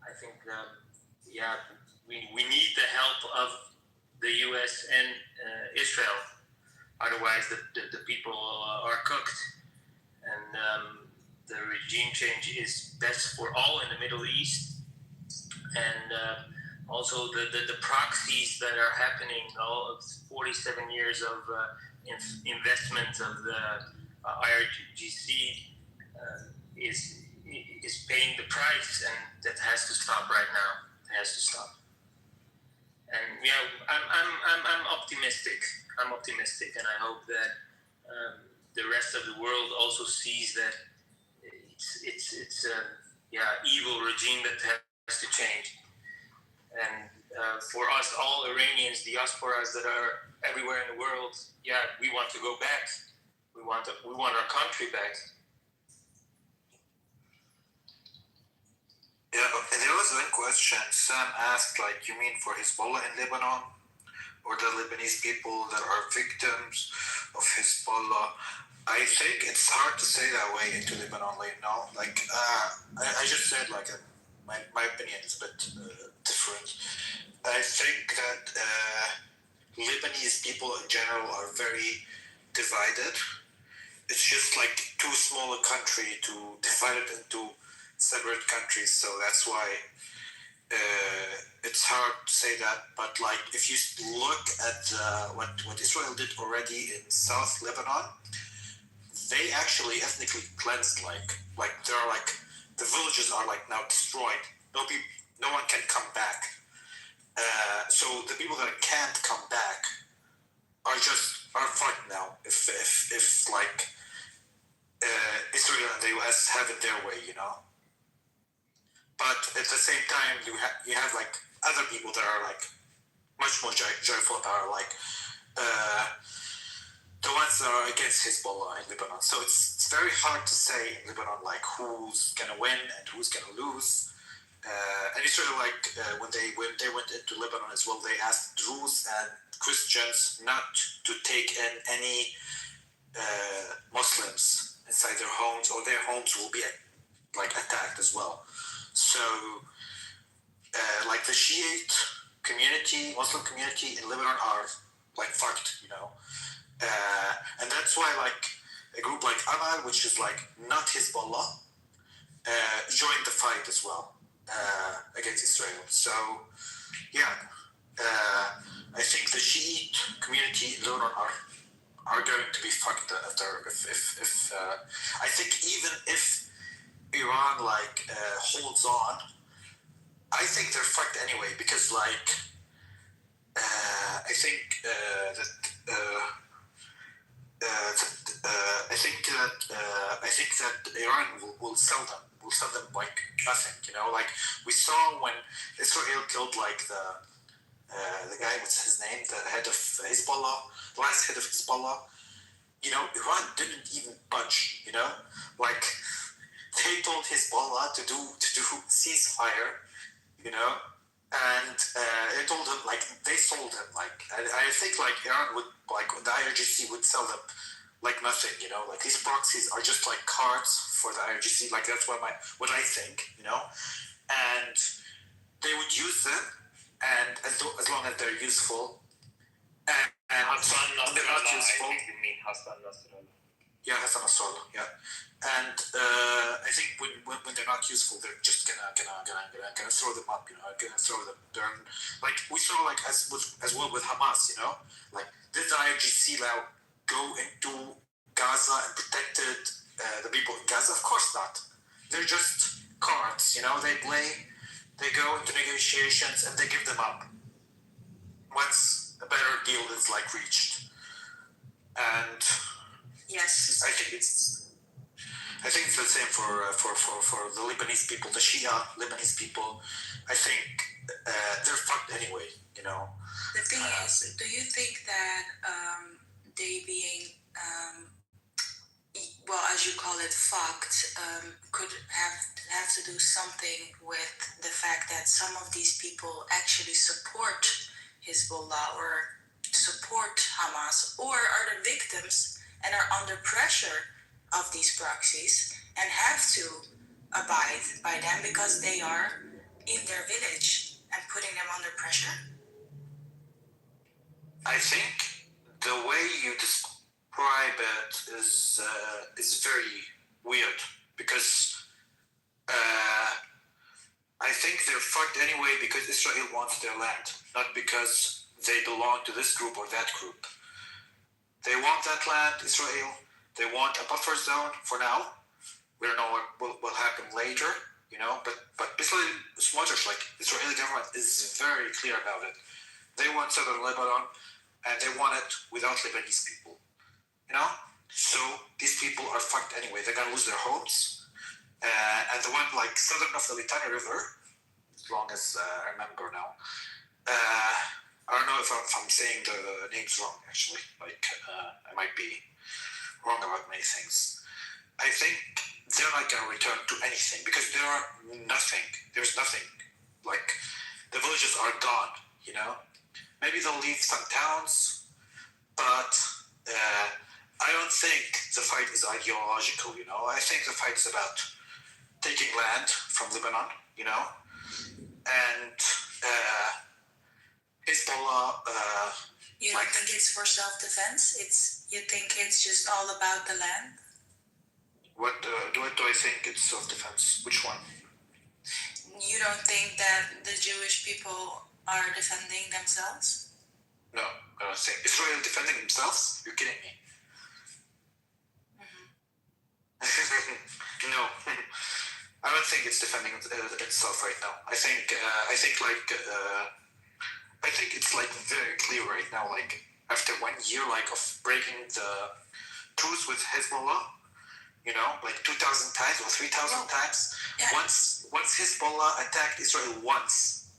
I think we need the help of the U.S. and Israel. Otherwise, the people are cooked, and the regime change is best for all in the Middle East, and also the proxies that are happening. All of 47 years of investment of the IRGC is paying the price, and that has to stop right now. It has to stop. And I'm optimistic. I'm optimistic, and I hope that the rest of the world also sees that it's evil regime that has to change. And for us, all Iranians, diasporas that are everywhere in the world, we want to go back. We want our country back. Yeah, there was one question. Sam asked, like, you mean for Hezbollah in Lebanon? Or the Lebanese people that are victims of Hezbollah? I think it's hard to say that way into Lebanon right now. Like, I just said, like, my opinion is a bit different. I think that Lebanese people in general are very divided. It's just like too small a country to divide it into separate countries, so that's why it's hard to say that. But like, if you look at what Israel did already in South Lebanon, they actually ethnically cleansed. Like they're like the villages are like now destroyed. No one can come back. So the people that can't come back are fucked now. If like Israel and the US have it their way, you know. But at the same time, you have like other people that are like much more joyful about like the ones that are against Hezbollah in Lebanon. So it's very hard to say in Lebanon like who's gonna win and who's gonna lose. And Israel, like when they went into Lebanon as well, they asked Druze and Christians not to take in any Muslims inside their homes, or their homes will be like attacked as well. So, like the Shiite community, Muslim community in Lebanon are like fucked, you know. And that's why like a group like Amal, which is like not Hezbollah, joined the fight as well against Israel. So, I think the Shiite community in Lebanon are going to be fucked after if I think even if Iran like holds on, I think they're fucked anyway, because like I think that Iran will sell them like nothing, you know. Like we saw when Israel killed like the guy, what's his name, the head of Hezbollah, the last head of Hezbollah. You know, Iran didn't even budge, you know. Like they told Hezbollah to do ceasefire, you know, and they told him, like, they sold him, like, I think, like, Iran would, like, the IRGC would sell them like nothing, you know, like, these proxies are just like cards for the IRGC, like, that's what I think, you know, and they would use them, and as long as they're useful, and Hassan they're not Nasrallah, I useful. think you mean Hassan Nasrallah. Yeah, Hassan Nasrallah, yeah. And I think when they're not useful, they're just gonna throw them up, you know, gonna throw them. They're, like, we saw, like, as well with Hamas, you know, like, did the IRGC now go into Gaza and protected the people in Gaza? Of course not. They're just cards, you know. They go into negotiations and they give them up once a better deal is, like, reached. And Yes. I think it's the same for the Lebanese people, the Shia Lebanese people. I think they're fucked anyway, you know. The thing is, do you think that they being, well, as you call it, fucked, could have to do something with the fact that some of these people actually support Hezbollah or support Hamas, or are the victims and are under pressure of these proxies and have to abide by them because they are in their village and putting them under pressure? I think the way you describe it is very weird, because I think they're fucked anyway because Israel wants their land, not because they belong to this group or that group. They want that land, Israel. They want a buffer zone for now. We don't know what will happen later, you know. But basically, Smotrich, like, Israeli government is very clear about it. They want southern Lebanon, and they want it without Lebanese people, you know. So these people are fucked anyway. They're gonna lose their homes, and the one, like, southern of the Litani River, as long as I remember now. I don't know if I'm saying the names wrong, actually. Like, I might be wrong about many things. I think they're not going to return to anything because there's nothing. Like, the villages are gone, you know? Maybe they'll leave some towns, but I don't think the fight is ideological, you know? I think the fight is about taking land from Lebanon, you know? And Hezbollah. You don't think it's for self-defense? You think it's just all about the land? What do I think it's self-defense? Which one? You don't think that the Jewish people are defending themselves? No, I don't think. Israel defending themselves? You're kidding me. No, I don't think it's defending itself right now. I think it's, like, very clear right now, like, after 1 year, like, of breaking the truce with Hezbollah, you know, like 2,000 times or 3,000 times. Yeah. Once Hezbollah attacked Israel once,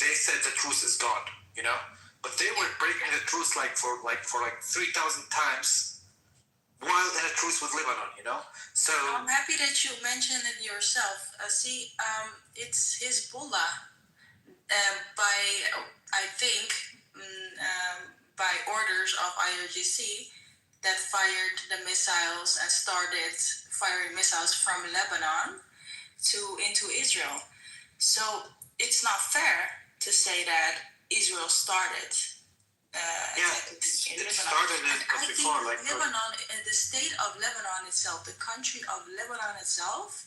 they said the truce is gone, you know. But they were breaking the truce for 3,000 times while in a truce with Lebanon, you know. So I'm happy that you mentioned it yourself. It's Hezbollah. By orders of IRGC, that fired the missiles and started firing missiles from Lebanon into Israel. So it's not fair to say that Israel started. it started before, like, Lebanon, the state of Lebanon itself, the country of Lebanon itself,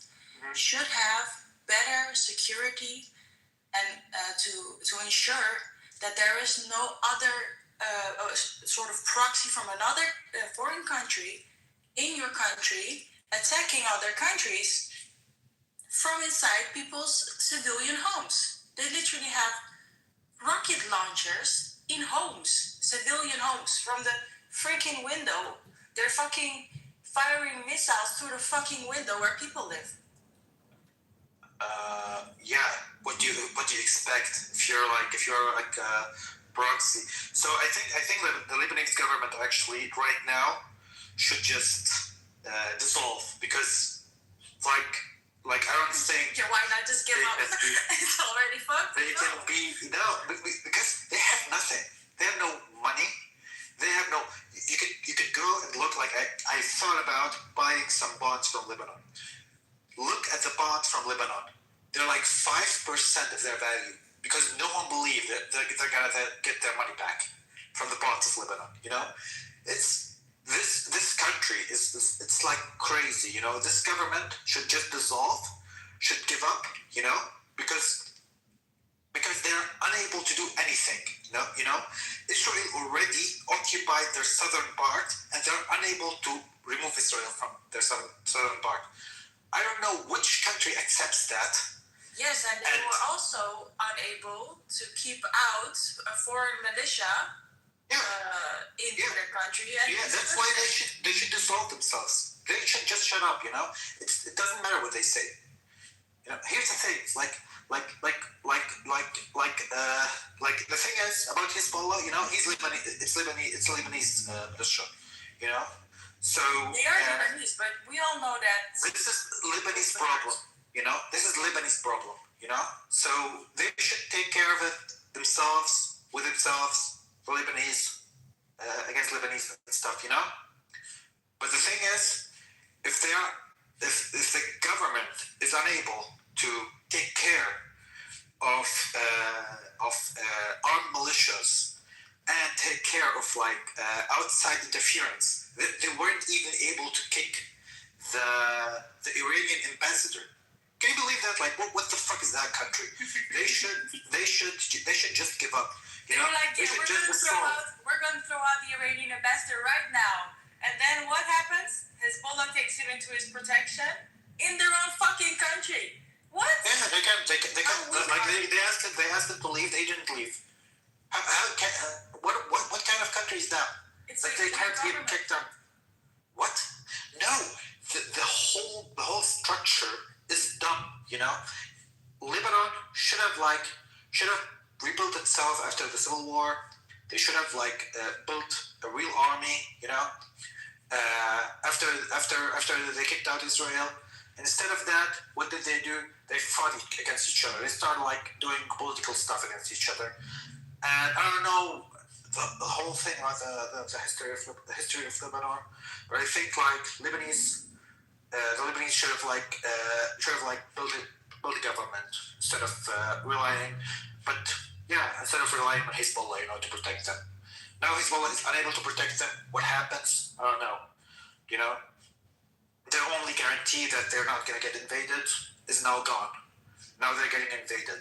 should have better security and to ensure that there is no other sort of proxy from another foreign country in your country attacking other countries from inside people's civilian homes. They literally have rocket launchers in homes, civilian homes, from the freaking window. They're fucking firing missiles through the fucking window where people live. Yeah. What do you expect if you're like a proxy? So I think that the Lebanese government actually right now should just dissolve, because like like I don't think Yeah, why not just give They up? can be- It's already fucked. they can be because they have nothing. They have no money. They have no. You could go and look like I thought about buying some bonds from Lebanon. Look at the bonds from Lebanon. They're like 5% of their value because no one believes that they're gonna get their money back from the bonds of Lebanon. You know, it's this country is it's like crazy. You know, this government should just dissolve, should give up. You know, because they're unable to do anything. You know, Israel already occupied their southern part, and they're unable to remove Israel from their southern part. I don't know which country accepts that. Yes, and they were also unable to keep out a foreign militia into their country. And That's why they should dissolve themselves. They should just shut up. You know, it doesn't matter what they say. You know, here's the thing. Like the thing is about Hezbollah. You know, it's Lebanese militia. You know, so they are Lebanese, but we all know that this is Lebanese problem. You know, this is Lebanese problem. You know, so they should take care of it themselves with themselves for Lebanese against Lebanese and stuff. You know, but the thing is, if the government is unable to take care of armed militias and take care of outside interference, they weren't even able to kick the Iranian ambassador. Can you believe that? Like, what the fuck is that country? They should just give up. You know, like, yeah, we're gonna throw out the Iranian ambassador right now, and then what happens? Hezbollah takes him into his protection in their own fucking country. What? Yeah, they can. They asked them to leave. They didn't leave. What kind of country is that? It's like they can't even kick them. What? No, the whole structure is dumb. You know, Lebanon should have rebuilt itself after the civil war. They should have built a real army. You know, after they kicked out Israel. Instead of that, what did they do? They fought against each other. They started doing political stuff against each other. And I don't know the whole thing about the history of Lebanon, but I think the Lebanese should have built a government instead of relying on Hezbollah, you know, to protect them. Now Hezbollah is unable to protect them. What happens? I don't know. You know. Their only guarantee that they're not going to get invaded is now gone. Now they're getting invaded.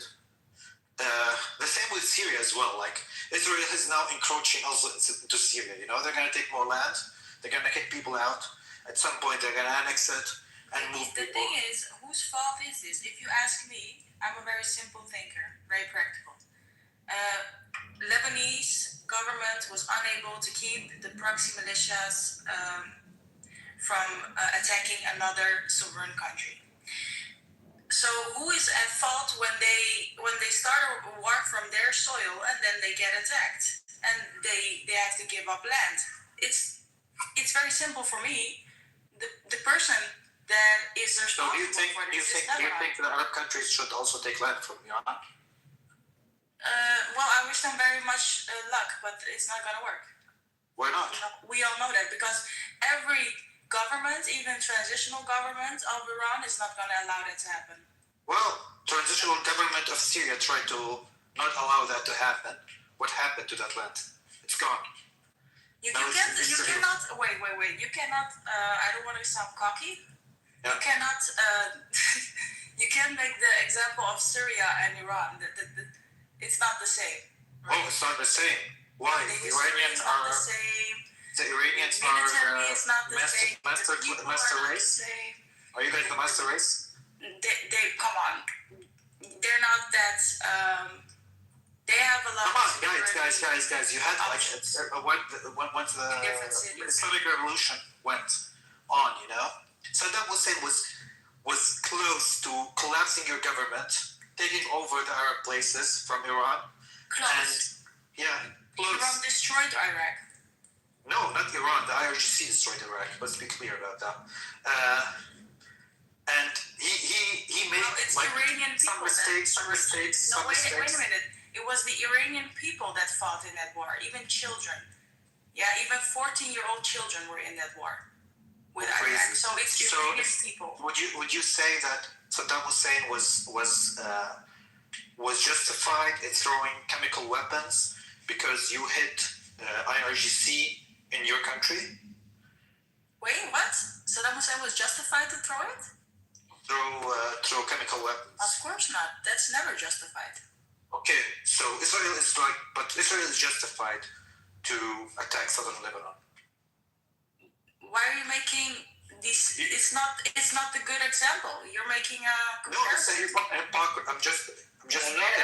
The same with Syria as well. Like, Israel is now encroaching also into Syria. You know, they're going to take more land. They're going to kick people out. At some point, they're going to annex it and move people. The thing is, whose fault is this? If you ask me, I'm a very simple thinker, very practical. Lebanese government was unable to keep the proxy militias from attacking another sovereign country. So who is at fault when they start a war from their soil and then they get attacked and they have to give up land? It's very simple for me. The person that is responsible for this is Lebanon. Do you think the Arab countries should also take land from Iran? Well, I wish them very much luck, but it's not going to work. Why not? We all know that because every government, even transitional government of Iran, is not going to allow that to happen. Well, transitional government of Syria tried to not allow that to happen. What happened to that land? It's gone. You cannot. Wait. You cannot. I don't want to sound cocky. Yeah. You cannot. You can't make the example of Syria and Iran. It's not the same. Right? Oh, it's not the same. Why? The Iranians are the same. The Iranians master race. Are you guys the master race? They come on. They're not that. They have a lot. Come on, guys! You had once the Islamic Revolution went on, you know, Saddam Hussein was close to collapsing your government, taking over the Arab places from Iran. Close. Close. Iran destroyed Iraq. No, not Iran. The IRGC destroyed Iraq. Let's be clear about that. and he made Well, it's like Iranian some people. mistakes. No, wait a minute. It was the Iranian people that fought in that war, even children. Yeah, even 14-year-old children were in that war with Iraq. So it's Iranian people. Would you say that Saddam Hussein was justified in throwing chemical weapons because you hit IRGC in your country? Wait, what? Saddam Hussein was justified to throw it? Throw chemical weapons? Of course not. That's never justified. Okay, so Israel is justified to attack southern Lebanon. Why are you making this? It's not a good example. You're making a comparison. No,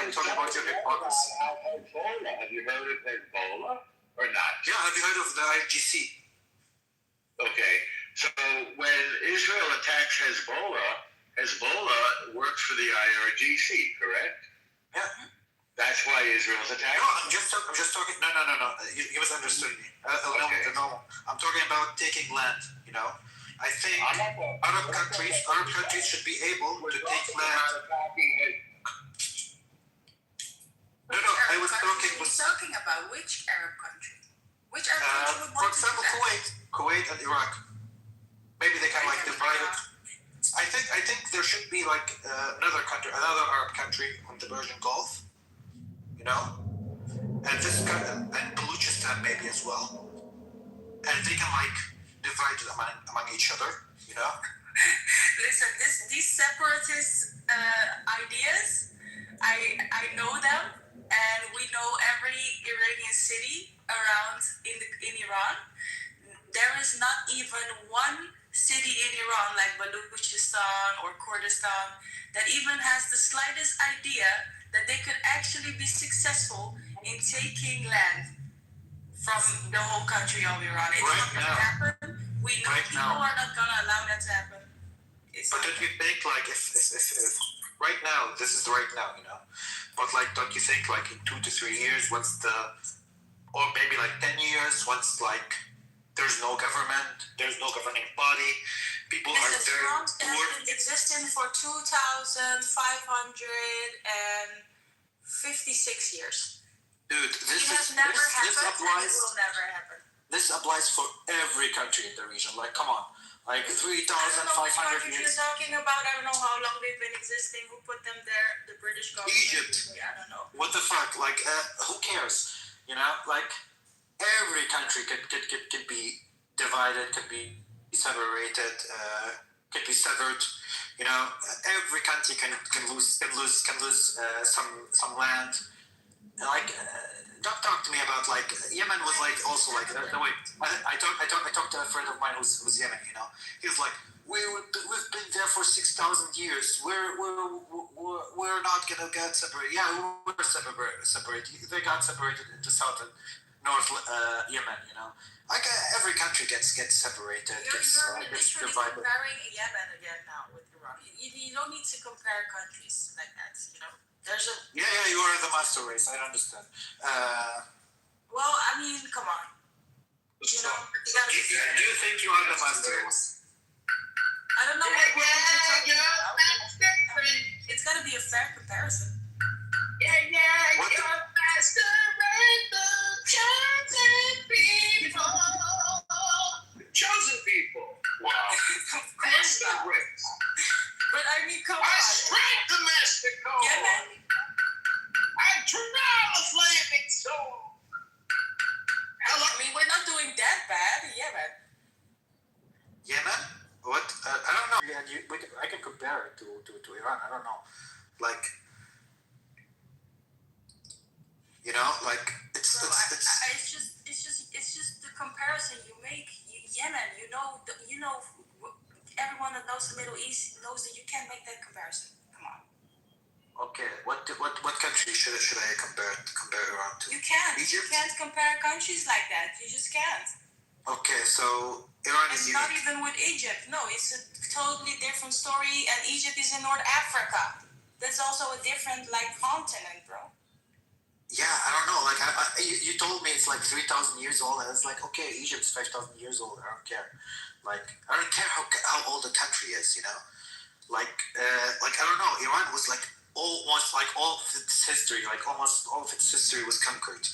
I'm talking about your hypocrisy. Hezbollah. Have you heard of Hezbollah or not? Yeah, have you heard of the IRGC? Okay, so when Israel attacks Hezbollah works for the IRGC, correct? Yeah. That's why Israel's attacking. No, I'm just talking. No. You misunderstood me. Okay. No. I'm talking about taking land. You know, I think Arab countries should be able to take land. No, I was talking. What are you talking about? Which Arab country? Which Arab country would for want to do example, that? Kuwait and Iraq. Maybe they can like divide it. I think there should be like another Arab country on the Persian Gulf. You know, and and Baluchistan maybe as well, and they can like divide it among each other. You know. Listen, these separatist ideas, I know them, and we know every Iranian city around in Iran. There is not even one city in Iran like Baluchistan or Kurdistan that even has the slightest idea that they could actually be successful in taking land from the whole country of Iran. It's not going to happen. We know people are not going to allow that to happen. But don't you think like if right now, this is right now, you know, but like don't you think like in 2 to 3 years, or maybe like 10 years, once like there's no government, there's no governing body, people are very poor. It poor. has been existing for 2,556 years. Dude, this has never happened, applies. and it will never happen. This applies for every country in the region. Like, come on, like 3,500 I don't know which countries years. you're talking about. I don't know how long they've been existing. Who put them there? The British government. Egypt. I don't know. What the fuck? Like, who cares? You know, like every country could be divided, could be separated, could be severed. You know, every country can lose some land. Like, don't talk to me about like Yemen was like also like wait. I talked to a friend of mine who's Yemen. You know, he was like, we've been there for 6,000 years. We're not gonna get separated. Yeah, we're separated. They got separated into South and North Yemen. You know, like every country gets separated. You're literally divided. comparing Yemen again now with Iran. You don't need to compare countries like that. You know, there's a. Yeah, you are the master race. I understand. Well, I mean, come on. You know, you gotta be fair. Do you think you are the master race? I don't know what you're talking about. I mean, it's gotta be a fair comparison. Yeah, What the- you're masquerade the chosen people. The chosen people. Wow. That's the race. But I mean, come I on. strike the master code. Yemen. I drown the flaming soul. Hello. I mean, we're not doing that bad. Yemen. Yemen? What? I don't know. Yeah, I can compare it to Iran. I don't know. Like, you know, like it's just the comparison you make. Yemen. You know, everyone that knows the Middle East knows that you can't make that comparison. Come on. Okay. What country should I compare Iran to? You can't. Egypt? You can't compare countries like that. You just can't. Okay, so Iran is It's unique. not even with Egypt. No, it's a totally different story. And Egypt is in North Africa. That's also a different continent, bro. Yeah, I don't know. Like, you told me it's like 3,000 years old, and it's like, okay, Egypt's 5,000 years old. I don't care. Like, I don't care how old the country is, you know. like I don't know, Iran was like almost like all of its history, like almost all of its history was conquered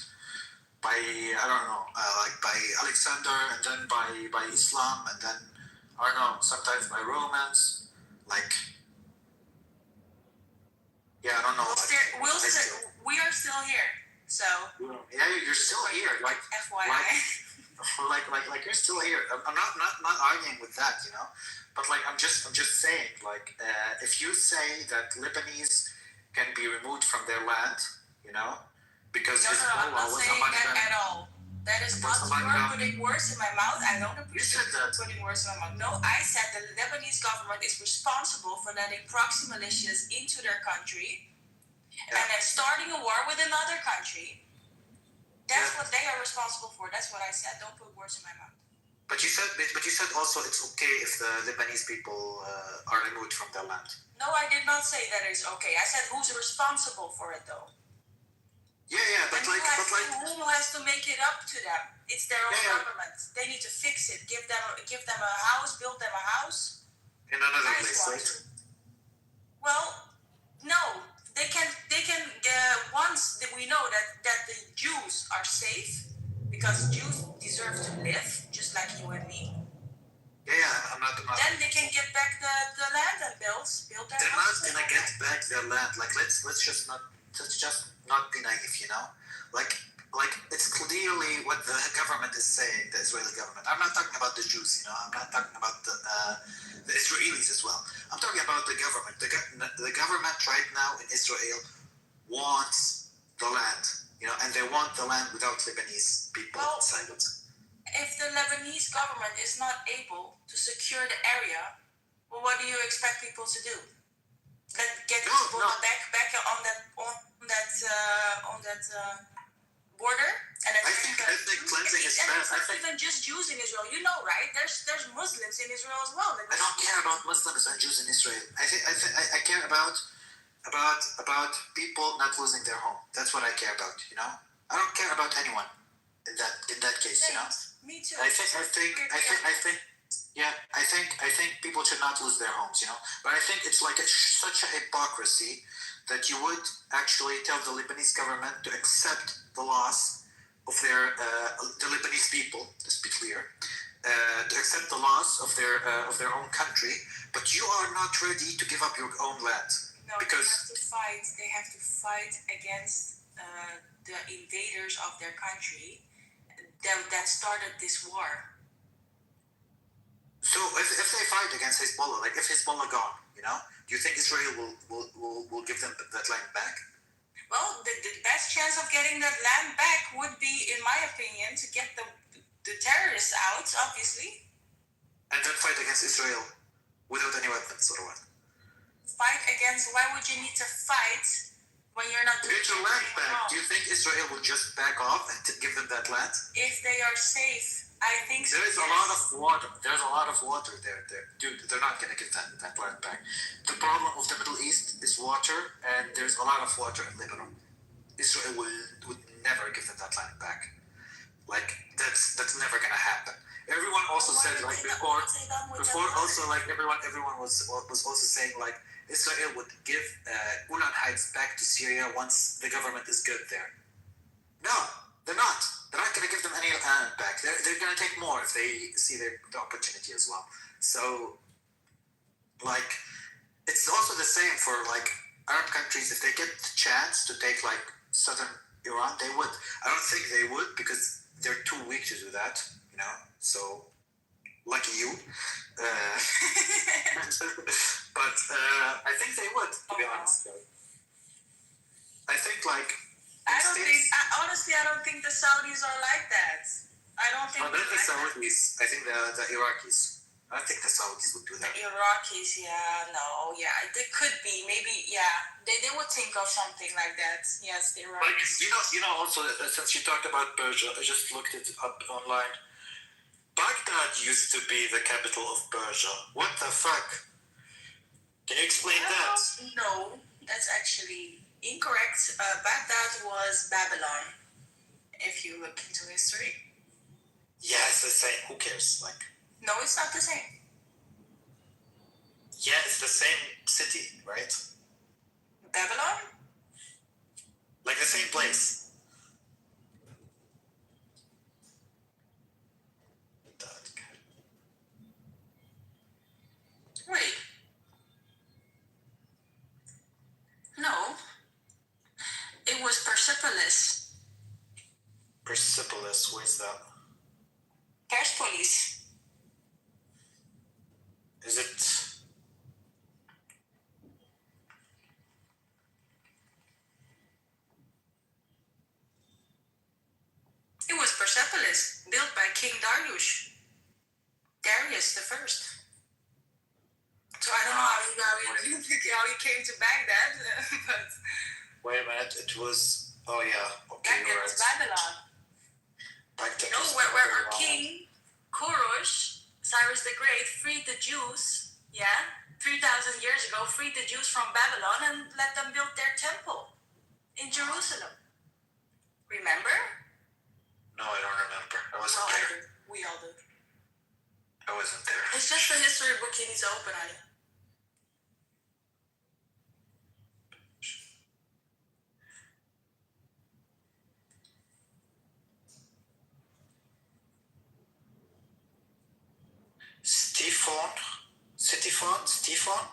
by I don't know, like by Alexander, and then by Islam, and then I don't know, sometimes by Romans, like I don't know. We are still here, so yeah, you're still here, like FYI. like you're still here. I'm not arguing with that, but like I'm just saying, like if you say that Lebanese can be removed from their land, because No, I'm not saying that at all. That is not, you are putting words in my mouth. I don't appreciate putting words in my mouth. No, I said the Lebanese government is responsible for letting proxy militias into their country and then starting a war with another country. That's what they are responsible for. That's what I said. Don't put words in my mouth. But you said also it's okay if the Lebanese people are removed from their land. No, I did not say that it's okay. I said who's responsible for it though. But who has to make it up to them? It's their own government. They need to fix it. Give them a house, build them a house. In another place, right? Well, no. They can. Once we know that the Jews are safe, because Jews deserve to live just like you and me. I'm not. Then they can get back the land and build their They're house. They're not gonna get back their land. Like let's just not be naive, Like it's clearly what the government is saying, the Israeli government. I'm not talking about the Jews, I'm not talking about the Israelis as well. I'm talking about the government. The government right now in Israel wants the land, and they want the land without Lebanese people inside it. If the Lebanese government is not able to secure the area, well, what do you expect people to do? Get people back on that border, and I think cleansing is best. It's not even just Jews in Israel. You know, right? There's Muslims in Israel as well. I don't care about Muslims and Jews in Israel. I care about people not losing their home. That's what I care about. I don't care about anyone in that case. Me too. I think people should not lose their homes. But I think it's like such a hypocrisy that you would actually tell the Lebanese government to accept the loss of the Lebanese people. Let's be clear. To accept the loss of their own country, but you are not ready to give up your own land. No, because they have to fight against the invaders of their country that started this war. So if they fight against Hezbollah, like if Hezbollah gone, do you think Israel will give them that land back? Well, the best chance of getting that land back would be, in my opinion, to get the terrorists out, obviously. And then fight against Israel without any weapons, or what? Fight against? Why would you need to fight when you're not doing get your land back? wrong? Do you think Israel will just back off and give them that land? If they are safe, I think so. There is a lot of water. There's a lot of water there. Dude, they're not going to get that land back. The problem of the Middle East is water, and there's a lot of water in Lebanon. Israel would never give them that land back. Like that's never going to happen. Everyone also said like before also like everyone was also saying like Israel would give Golan Heights back to Syria once the government is good there. No, they're not. They're not going to give them any land back. They're going to take more if they see the opportunity as well. So, like, it's also the same for like Arab countries. If they get the chance to take like southern Iran, they would. I don't think they would because they're too weak to do that. So lucky you. But I think they would, to be honest. I think like. Honestly, I don't think the Saudis are like that. I don't think. Not the Saudis. I think the Iraqis. I think the Saudis would do that. The Iraqis, they could be, maybe, they would think of something like that. Yes, the Iraqis. Like, also, since you talked about Persia, I just looked it up online. Baghdad used to be the capital of Persia. What the fuck? Can you explain that? No, that's actually incorrect. Baghdad was Babylon, if you look into history. Yeah, it's the same. Who cares? Like. No, it's not the same. Yeah, it's the same city, right? Babylon? Like the same place. Wait. No. It was Persepolis. Persepolis, where's that? Persepolis. Is it? It was Persepolis, built by King Darius. Darius the First. So I don't know how he came to Baghdad, but Wait a minute, it was. Oh yeah, okay, Baghdad you're was right. Babylon. Baghdad You know was where Babylon. King Kurush, Cyrus the Great, freed the Jews, 3,000 years ago, freed the Jews from Babylon and let them build their temple in Jerusalem. Remember? No, I don't remember. I wasn't Well, I there. do. We all do. I wasn't there. It's just a history book you need to open, Ali. Stephon?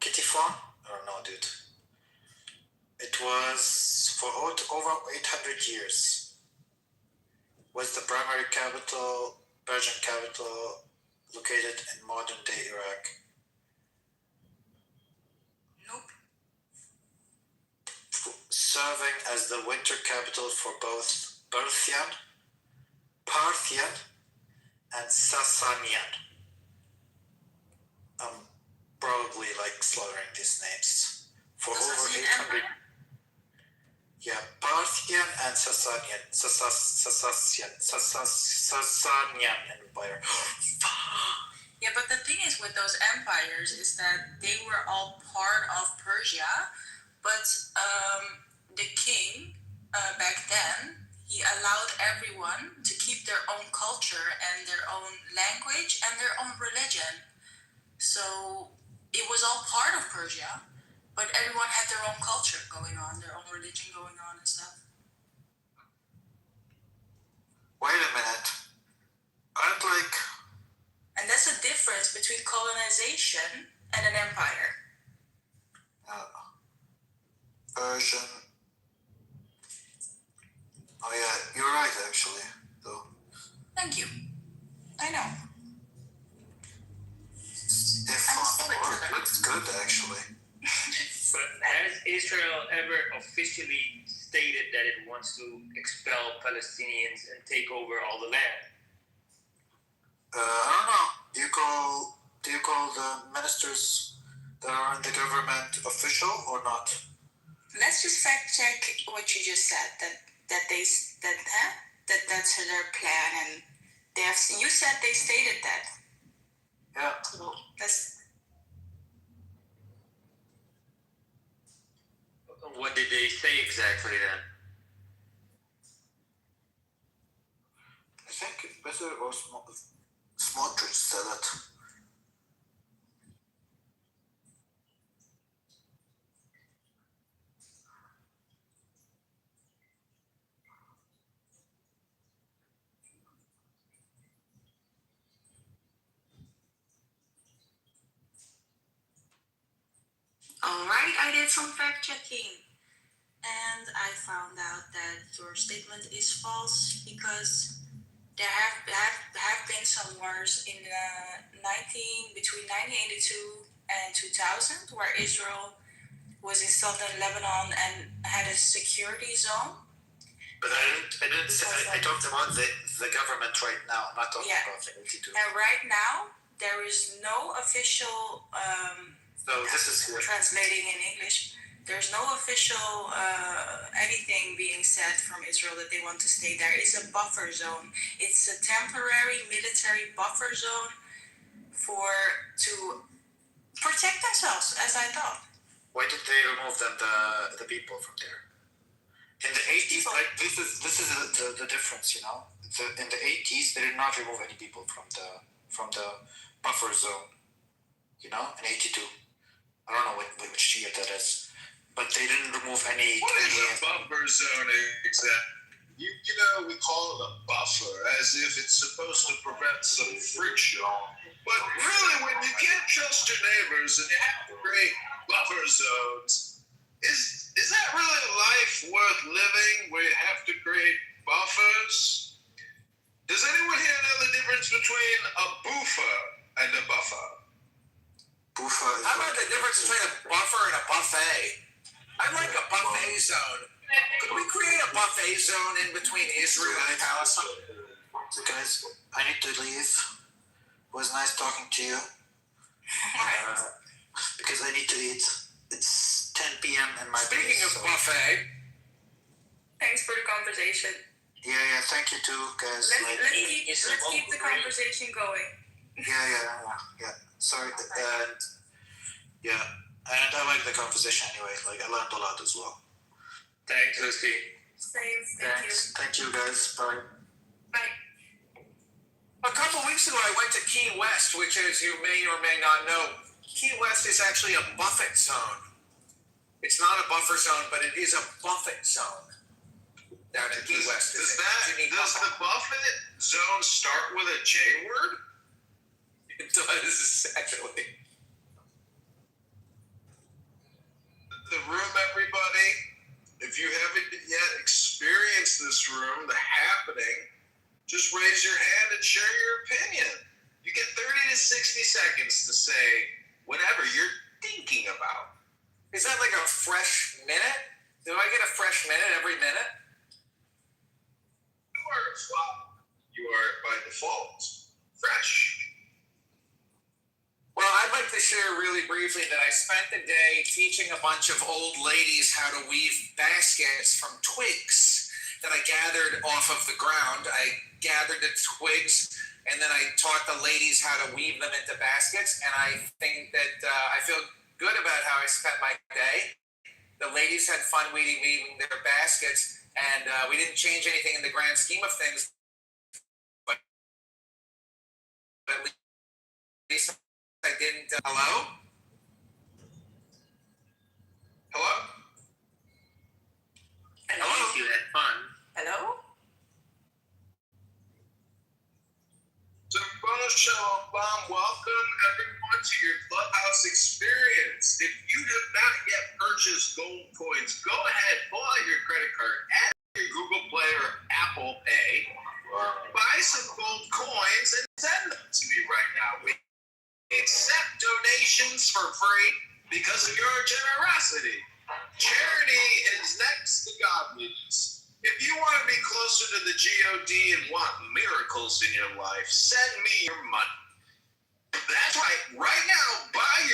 Kitover? I don't know, dude. It was for over 800 years. Was the primary capital, Persian capital, located in modern-day Iraq. Nope. Serving as the winter capital for both Parthian and Sasanian. I'm probably like slaughtering these names. For over Sasanian 800. Empire? Yeah, Parthian and Sasanian Empire. Yeah, but the thing is with those empires is that they were all part of Persia, but the king back then, he allowed everyone to keep their own culture and their own language and their own religion. So it was all part of Persia, but everyone had their own culture going on, their own religion going on and stuff. Wait a minute. Aren't like. And that's the difference between colonization and an empire. Persian. Oh yeah, you're right actually. Though. Thank you. I know. Looks good actually. But has Israel ever officially stated that it wants to expel Palestinians and take over all the land? I don't know. Do you call the ministers that are in the government official or not? Let's just fact check what you just said. That's their plan, and they have. You said they stated that. Yeah. So that's. What did they say exactly then? I think it's better or Smotrich said it. Alright, I did some fact checking. And I found out that your statement is false because there have been some wars in between 1982 and 2000 where Israel was installed in Lebanon and had a security zone. But I didn't say, I talked about the government right now, I'm not talking about the 82. And right now, there is no official, So this is good. translating in English, there's no official anything being said from Israel that they want to stay there. It's a buffer zone. It's a temporary military buffer zone to protect themselves, as I thought. Why did they remove them, the people from there? In the 80s, like this is the difference, you know. In the 80s, they did not remove any people from the buffer zone. you know, in 82. I don't know which year that is. But they didn't remove any. What is a buffer zone exactly? You know, we call it a buffer as if it's supposed to prevent some friction. But really, when you can't trust your neighbors and you have to create buffer zones, is that really a life worth living where you have to create buffers? Does anyone here know the difference between a buffer and a buffer? Buffer. How about the difference between a buffer and a buffet? I'd like a buffet zone. Could we create a buffet zone in between Israel and Palestine? Guys, I need to leave. It was nice talking to you. Because I need to eat. It's 10 p.m. in my Speaking place, of buffet, Thanks for the conversation. Yeah, thank you too, guys. Let's keep the conversation going. Yeah. Sorry, and yeah, and I like the conversation anyway. Like I learned a lot as well. thanks, Lucy. Same. Thank you guys. Bye. Bye. A couple weeks ago, I went to Key West, which, as you may or may not know, Key West is actually a buffet zone. It's not a buffer zone, but it is a buffet zone down in Key West. Does the buffet zone start with a J word? It does, actually. The room, everybody. If you haven't yet experienced this room, the happening, just raise your hand and share your opinion. You get 30 to 60 seconds to say whatever you're thinking about. Is that like a fresh minute? Do I get a fresh minute every minute? You are by default fresh. Well, I'd like to share really briefly that I spent the day teaching a bunch of old ladies how to weave baskets from twigs that I gathered off of the ground. I gathered the twigs and then I taught the ladies how to weave them into baskets. And I think that I feel good about how I spent my day. The ladies had fun weaving their baskets, and we didn't change anything in the grand scheme of things. But at least I didn't. Hello? Hello? At least you had fun. Hello? So, bonus shalom, welcome everyone to your Clubhouse experience. If you have not yet purchased gold coins, go ahead, pull out your credit card, add your Google Play or Apple Pay, buy some gold coins, and send them to me right now. We accept donations for free because of your generosity. Charity is next to godliness. If you want to be closer to the God and want miracles in your life, send me your money.